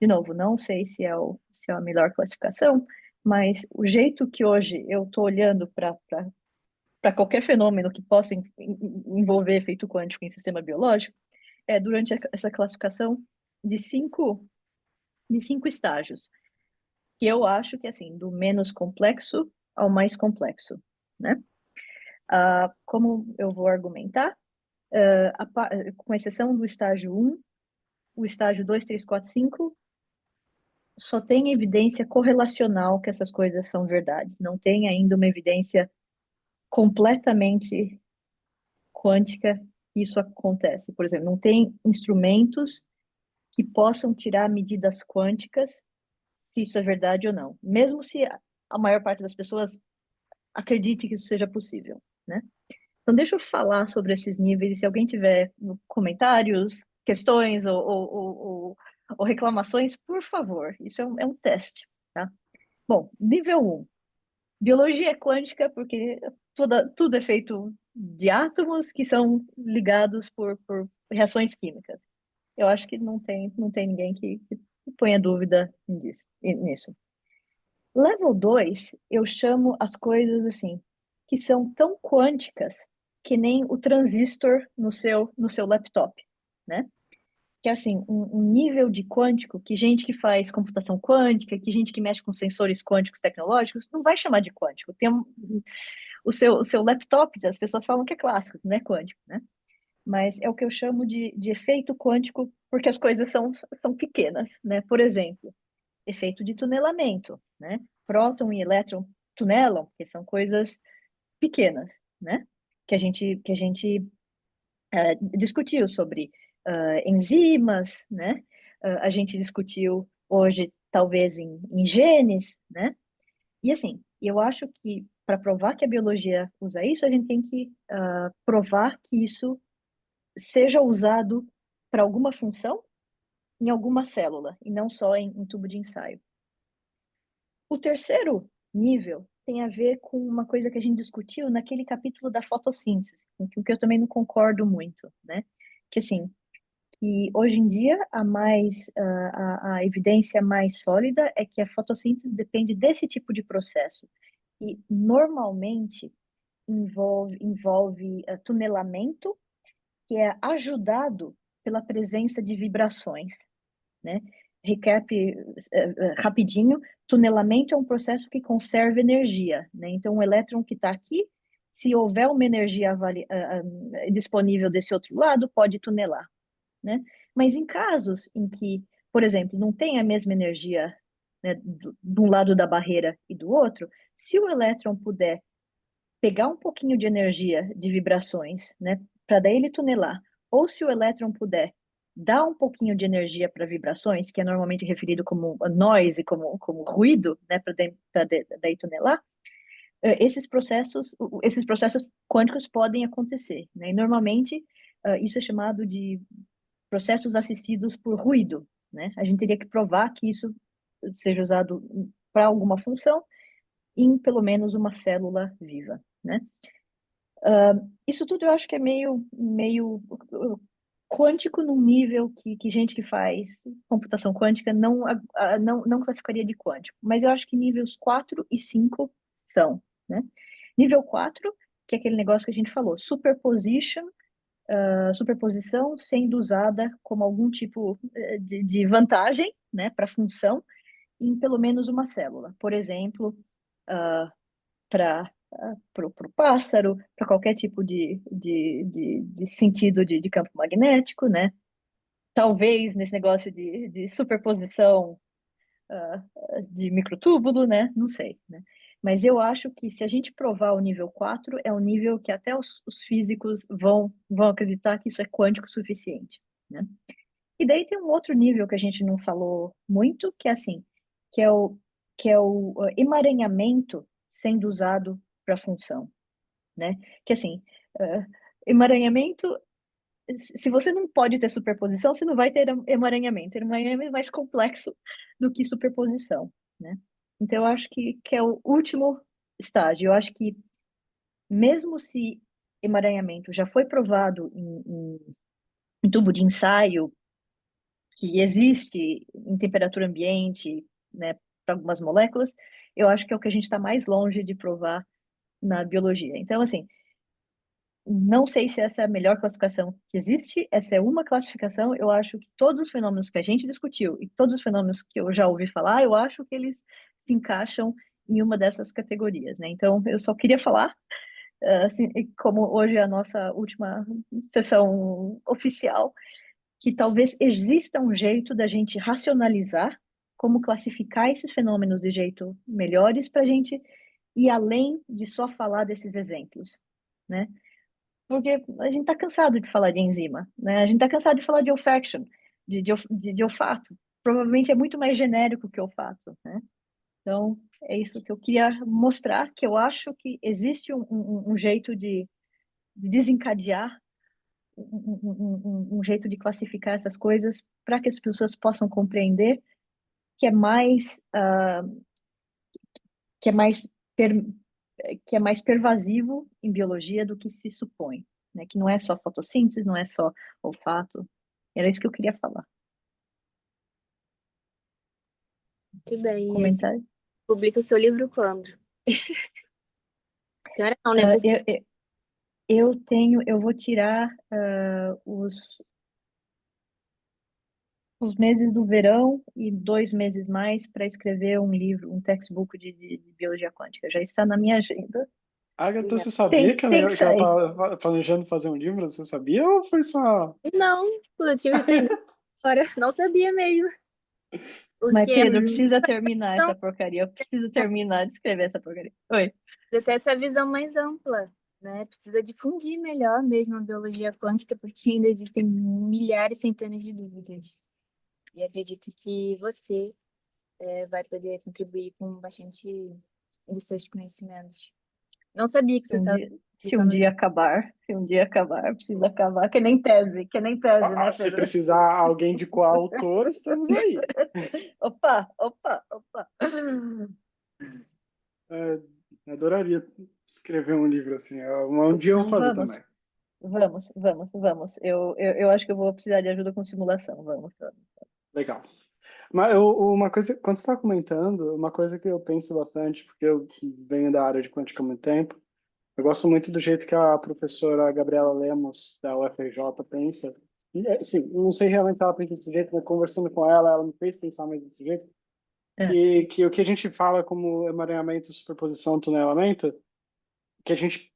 De novo, não sei se é a melhor classificação, mas o jeito que hoje eu estou olhando para qualquer fenômeno que possa envolver efeito quântico em sistema biológico, durante essa classificação de cinco estágios, que eu acho que, assim, do menos complexo ao mais complexo, né? Como eu vou argumentar? Com exceção do estágio 1, o estágio 2, 3, 4, 5, só tem evidência correlacional que essas coisas são verdades. Não tem ainda uma evidência completamente quântica que isso acontece. Por exemplo, não tem instrumentos que possam tirar medidas quânticas se isso é verdade ou não, mesmo se a maior parte das pessoas acredite que isso seja possível, né? Então, deixa eu falar sobre esses níveis, e se alguém tiver comentários, questões ou reclamações, por favor, isso é um teste, tá? Bom, nível 1, biologia quântica, porque tudo é feito de átomos que são ligados por reações químicas. Eu acho que não tem ninguém que ponha dúvida nisso. Level 2, eu chamo as coisas assim, que são tão quânticas que nem o transistor no seu laptop, né? Que é assim, um nível de quântico que gente que faz computação quântica, que gente que mexe com sensores quânticos tecnológicos, não vai chamar de quântico. O seu laptop, as pessoas falam que é clássico, não é quântico, né? Mas é o que eu chamo de efeito quântico, porque as coisas são pequenas, né? Por exemplo, efeito de tunelamento, né? Próton e elétron tunelam, porque são coisas pequenas, né? Que a gente discutiu sobre enzimas, né? A gente discutiu hoje, talvez, em genes, né? E assim, eu acho que para provar que a biologia usa isso, a gente tem que provar que isso seja usado para alguma função em alguma célula, e não só em tubo de ensaio. O terceiro nível tem a ver com uma coisa que a gente discutiu naquele capítulo da fotossíntese, com que eu também não concordo muito, né? Que assim, que hoje em dia a evidência mais sólida é que a fotossíntese depende desse tipo de processo. E normalmente envolve tunelamento, que é ajudado pela presença de vibrações, né? Recap rapidinho, tunelamento é um processo que conserva energia, né? Então, o elétron que está aqui, se houver uma energia disponível desse outro lado, pode tunelar, né? Mas em casos em que, por exemplo, não tem a mesma energia, né, de um lado da barreira e do outro, se o elétron puder pegar um pouquinho de energia de vibrações, né, para daí ele tunelar, ou se o elétron puder dar um pouquinho de energia para vibrações, que é normalmente referido como noise, como ruído, né, para daí tunelar, esses processos quânticos podem acontecer, né? E normalmente isso é chamado de processos assistidos por ruído, né? A gente teria que provar que isso seja usado para alguma função em pelo menos uma célula viva, né? Isso tudo eu acho que é meio quântico num nível que gente que faz computação quântica não classificaria de quântico, mas eu acho que níveis 4 e 5 são, né? Nível 4, que é aquele negócio que a gente falou, superposição sendo usada como algum tipo de vantagem, né, para função em pelo menos uma célula. Por exemplo, para o pássaro, para qualquer tipo de sentido de campo magnético, né? Talvez nesse negócio de superposição de microtúbulo, né? Não sei, né? Mas eu acho que se a gente provar o nível 4, é um nível que até os físicos vão acreditar que isso é quântico o suficiente, né? E daí tem um outro nível que a gente não falou muito, que é assim, que é o emaranhamento sendo usado para função, né? Que assim, emaranhamento, se você não pode ter superposição, você não vai ter emaranhamento. Emaranhamento é mais complexo do que superposição, né? Então eu acho que é o último estágio. Eu acho que mesmo se emaranhamento já foi provado em tubo de ensaio, que existe em temperatura ambiente, né, para algumas moléculas, eu acho que é o que a gente está mais longe de provar na biologia. Então, assim, não sei se essa é a melhor classificação que existe, essa é uma classificação. Eu acho que todos os fenômenos que a gente discutiu e todos os fenômenos que eu já ouvi falar, eu acho que eles se encaixam em uma dessas categorias, né? Então, eu só queria falar, assim, como hoje é a nossa última sessão oficial, que talvez exista um jeito da gente racionalizar como classificar esses fenômenos de jeito melhores para a gente ir além de só falar desses exemplos, né? Porque a gente está cansado de falar de enzima, né? A gente está cansado de falar de olfaction, de olfato. Provavelmente é muito mais genérico que olfato, né? Então, é isso que eu queria mostrar, que eu acho que existe um jeito de desencadear um jeito de classificar essas coisas para que as pessoas possam compreender que é mais que é mais per, que é mais pervasivo em biologia do que se supõe, né? Que não é só fotossíntese, não é só olfato. Era isso que eu queria falar. Muito bem. Comentário? Publica o seu livro quando? Senhora não, né? Eu vou tirar os meses do verão e 2 meses mais para escrever um livro, um textbook de biologia quântica. Já está na minha agenda. Agatha, você sabia que Tem ela que sair. estava planejando fazer um livro? Você sabia ou foi só... Não, eu tive essa ideia agora. Não sabia mesmo. Mas, Porque Pedro, precisa terminar Não. essa porcaria. Eu preciso terminar de escrever essa porcaria. Oi. eu tenho essa visão mais ampla, né? Precisa difundir melhor mesmo a biologia quântica, porque ainda existem milhares, centenas de dúvidas. E acredito que você vai poder contribuir com bastante dos seus conhecimentos. Não sabia que Se você estava se um dia acabar, precisa acabar, que nem tese, né, Se Pedro? precisar alguém de coautor, estamos aí. Opa, opa, opa. É, adoraria escrever um livro assim. Um dia eu vou fazer Vamos, também. vamos. Eu acho que eu vou precisar de ajuda com simulação. Vamos. Legal. Mas uma coisa, quando você está comentando, uma coisa que eu penso bastante, porque eu venho da área de quântica há muito tempo, eu gosto muito do jeito que a professora Gabriela Lemos, da UFRJ, pensa. E, assim, não sei realmente se ela pensa desse jeito, mas conversando com ela, ela me fez pensar mais desse jeito. É, Que o que a gente fala como emaranhamento, superposição, tunelamento, que a gente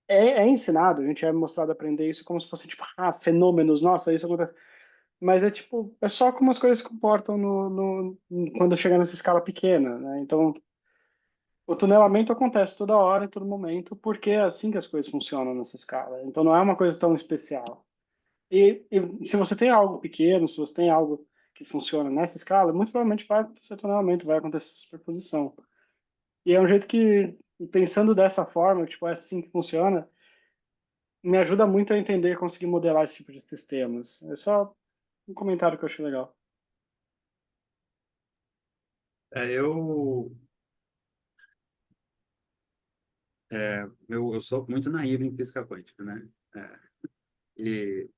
é ensinado, a gente é mostrado a aprender isso como se fosse, tipo, fenômenos, nossa, isso acontece. Mas é tipo, é só como as coisas se comportam quando chega nessa escala pequena, né? Então, o tunelamento acontece toda hora, em todo momento, porque é assim que as coisas funcionam nessa escala. Então, não é uma coisa tão especial. E se você tem algo pequeno, se você tem algo que funciona nessa escala, muito provavelmente vai acontecer tunelamento, vai acontecer superposição. E é um jeito que, pensando dessa forma, tipo, é assim que funciona, me ajuda muito a entender e conseguir modelar esse tipo de sistemas. É só um comentário que eu achei legal. É, eu sou muito naivo em física quântica, né? E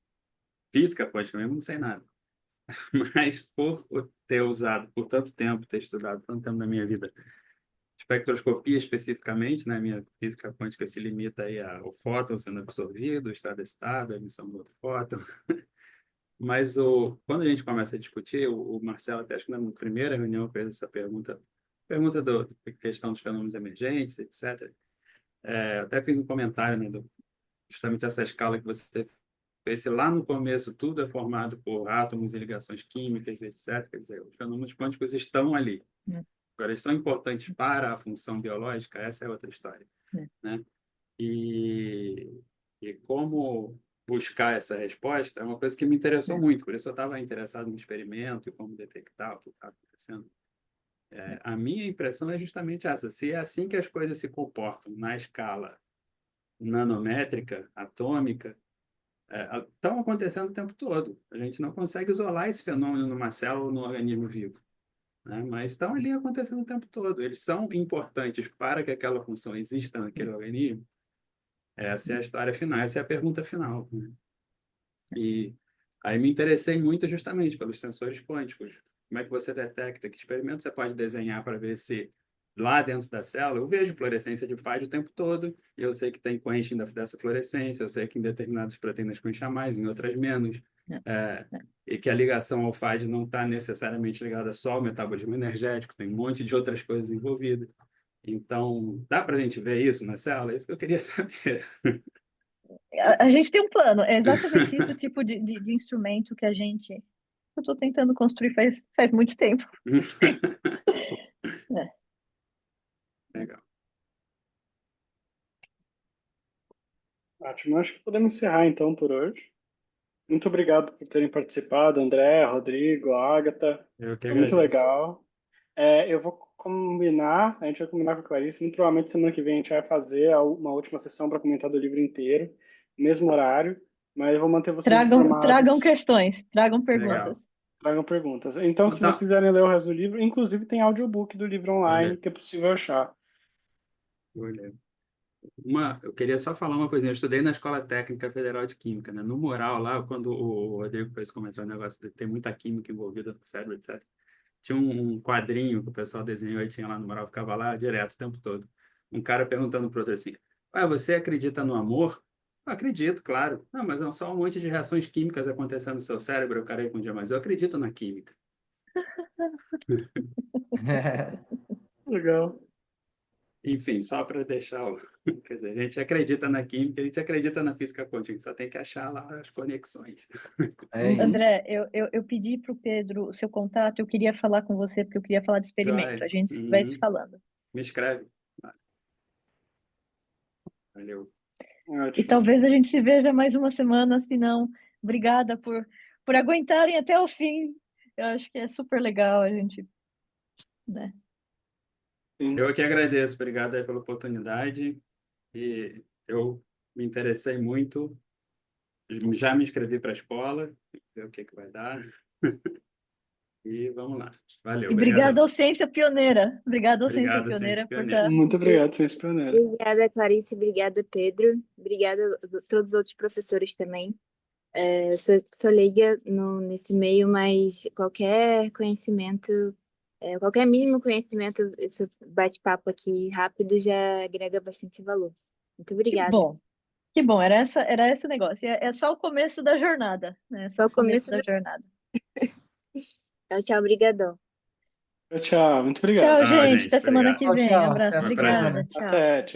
física quântica mesmo não sei nada. Mas por ter usado por tanto tempo, ter estudado tanto tempo da minha vida, espectroscopia especificamente, né? Minha física quântica se limita aí ao fóton sendo absorvido, o estado excitado, a emissão do outro fóton. Mas quando a gente começa a discutir, o Marcelo, até acho que na primeira reunião fez essa pergunta da questão dos fenômenos emergentes, etc. Eu até fiz um comentário, né, justamente essa escala que você fez, se lá no começo tudo é formado por átomos e ligações químicas, etc. Quer dizer, os fenômenos quânticos estão ali. é, Agora, eles são importantes para a função biológica, essa é outra história, é. né? E, e como buscar essa resposta é uma coisa que me interessou muito, por isso eu estava interessado no experimento e como detectar o que estava acontecendo. A minha impressão é justamente essa, se é assim que as coisas se comportam na escala nanométrica, atômica, estão acontecendo o tempo todo. A gente não consegue isolar esse fenômeno numa célula ou no organismo vivo, né? Mas estão ali acontecendo o tempo todo. Eles são importantes para que aquela função exista naquele organismo. Essa é a história final, essa é a pergunta final, né? E aí me interessei muito justamente pelos sensores quânticos. Como é que você detecta? Que experimento você pode desenhar para ver se lá dentro da célula, eu vejo fluorescência de FAD o tempo todo, e eu sei que tem quenching dessa fluorescência, eu sei que em determinadas proteínas quencha mais, em outras menos, É, é, é. e que a ligação ao FAD não está necessariamente ligada só ao metabolismo energético, tem um monte de outras coisas envolvidas. Então, dá para a gente ver isso na célula? É isso que eu queria saber. A gente tem um plano, é exatamente isso o tipo de instrumento que eu estou tentando construir faz muito tempo. É. Legal. Ótimo, acho que podemos encerrar então por hoje. Muito obrigado por terem participado, André, Rodrigo, Ágata. Eu que Foi muito agradeço. legal. Eu vou combinar, a gente vai combinar com a Clarice. Muito provavelmente semana que vem a gente vai fazer uma última sessão para comentar do livro inteiro, mesmo horário, mas eu vou manter vocês Tragam informados. questões, tragam Legal. perguntas. Tragam perguntas. Então, se vocês Então, quiserem ler o resto do livro, inclusive tem audiobook do livro online, olha, que é possível achar. olha. Eu queria só falar uma coisinha. Eu estudei na Escola Técnica Federal de Química, né? No mural lá, quando o Rodrigo fez comentar o negócio de ter muita química envolvida no cérebro, etc. Tinha um quadrinho que o pessoal desenhou e tinha lá no mural, ficava lá direto o tempo todo. Um cara perguntando pro outro assim: Ué, você acredita no amor? Eu acredito, claro. Não, mas é só um monte de reações químicas acontecendo no seu cérebro. O cara respondia: Mas eu acredito na química. Legal. Enfim, só para deixar o. Quer dizer, a gente acredita na química, a gente acredita na física quântica, a gente só tem que achar lá as conexões. É isso. André, eu pedi para o Pedro o seu contato, eu queria falar com você, porque eu queria falar de experimento. Joia. A gente vai se Uhum. falando. Me escreve. Valeu. E Ótimo. talvez a gente se veja mais uma semana, se não. Obrigada por aguentarem até o fim. Eu acho que é super legal a gente, né? Sim. Eu que agradeço, obrigado aí pela oportunidade. E eu me interessei muito, já me inscrevi para a escola, ver o que que vai dar. E vamos lá. Valeu, E obrigada obrigadão. ao Ciência Pioneira. Obrigada ao Ciência Obrigado, Ciência Pioneira por Pioneira. estar. Muito obrigado, Ciência Pioneira. Obrigada, Clarice. Obrigada, Pedro. Obrigada a todos os outros professores também. Eu sou leiga nesse meio, mas qualquer conhecimento, qualquer mínimo conhecimento, esse bate-papo aqui rápido já agrega bastante valor. Muito Que obrigada. bom. Que bom, era esse o negócio. É só o começo da jornada, né? É só Só o o começo começo da jornada. Tchau, tchau, obrigadão. Tchau, muito obrigado. Tchau, Tchau, gente. gente. Até semana Obrigado. que Tchau, vem. tchau. Abraço. Até a Obrigada. próxima. Tchau. Até, tchau.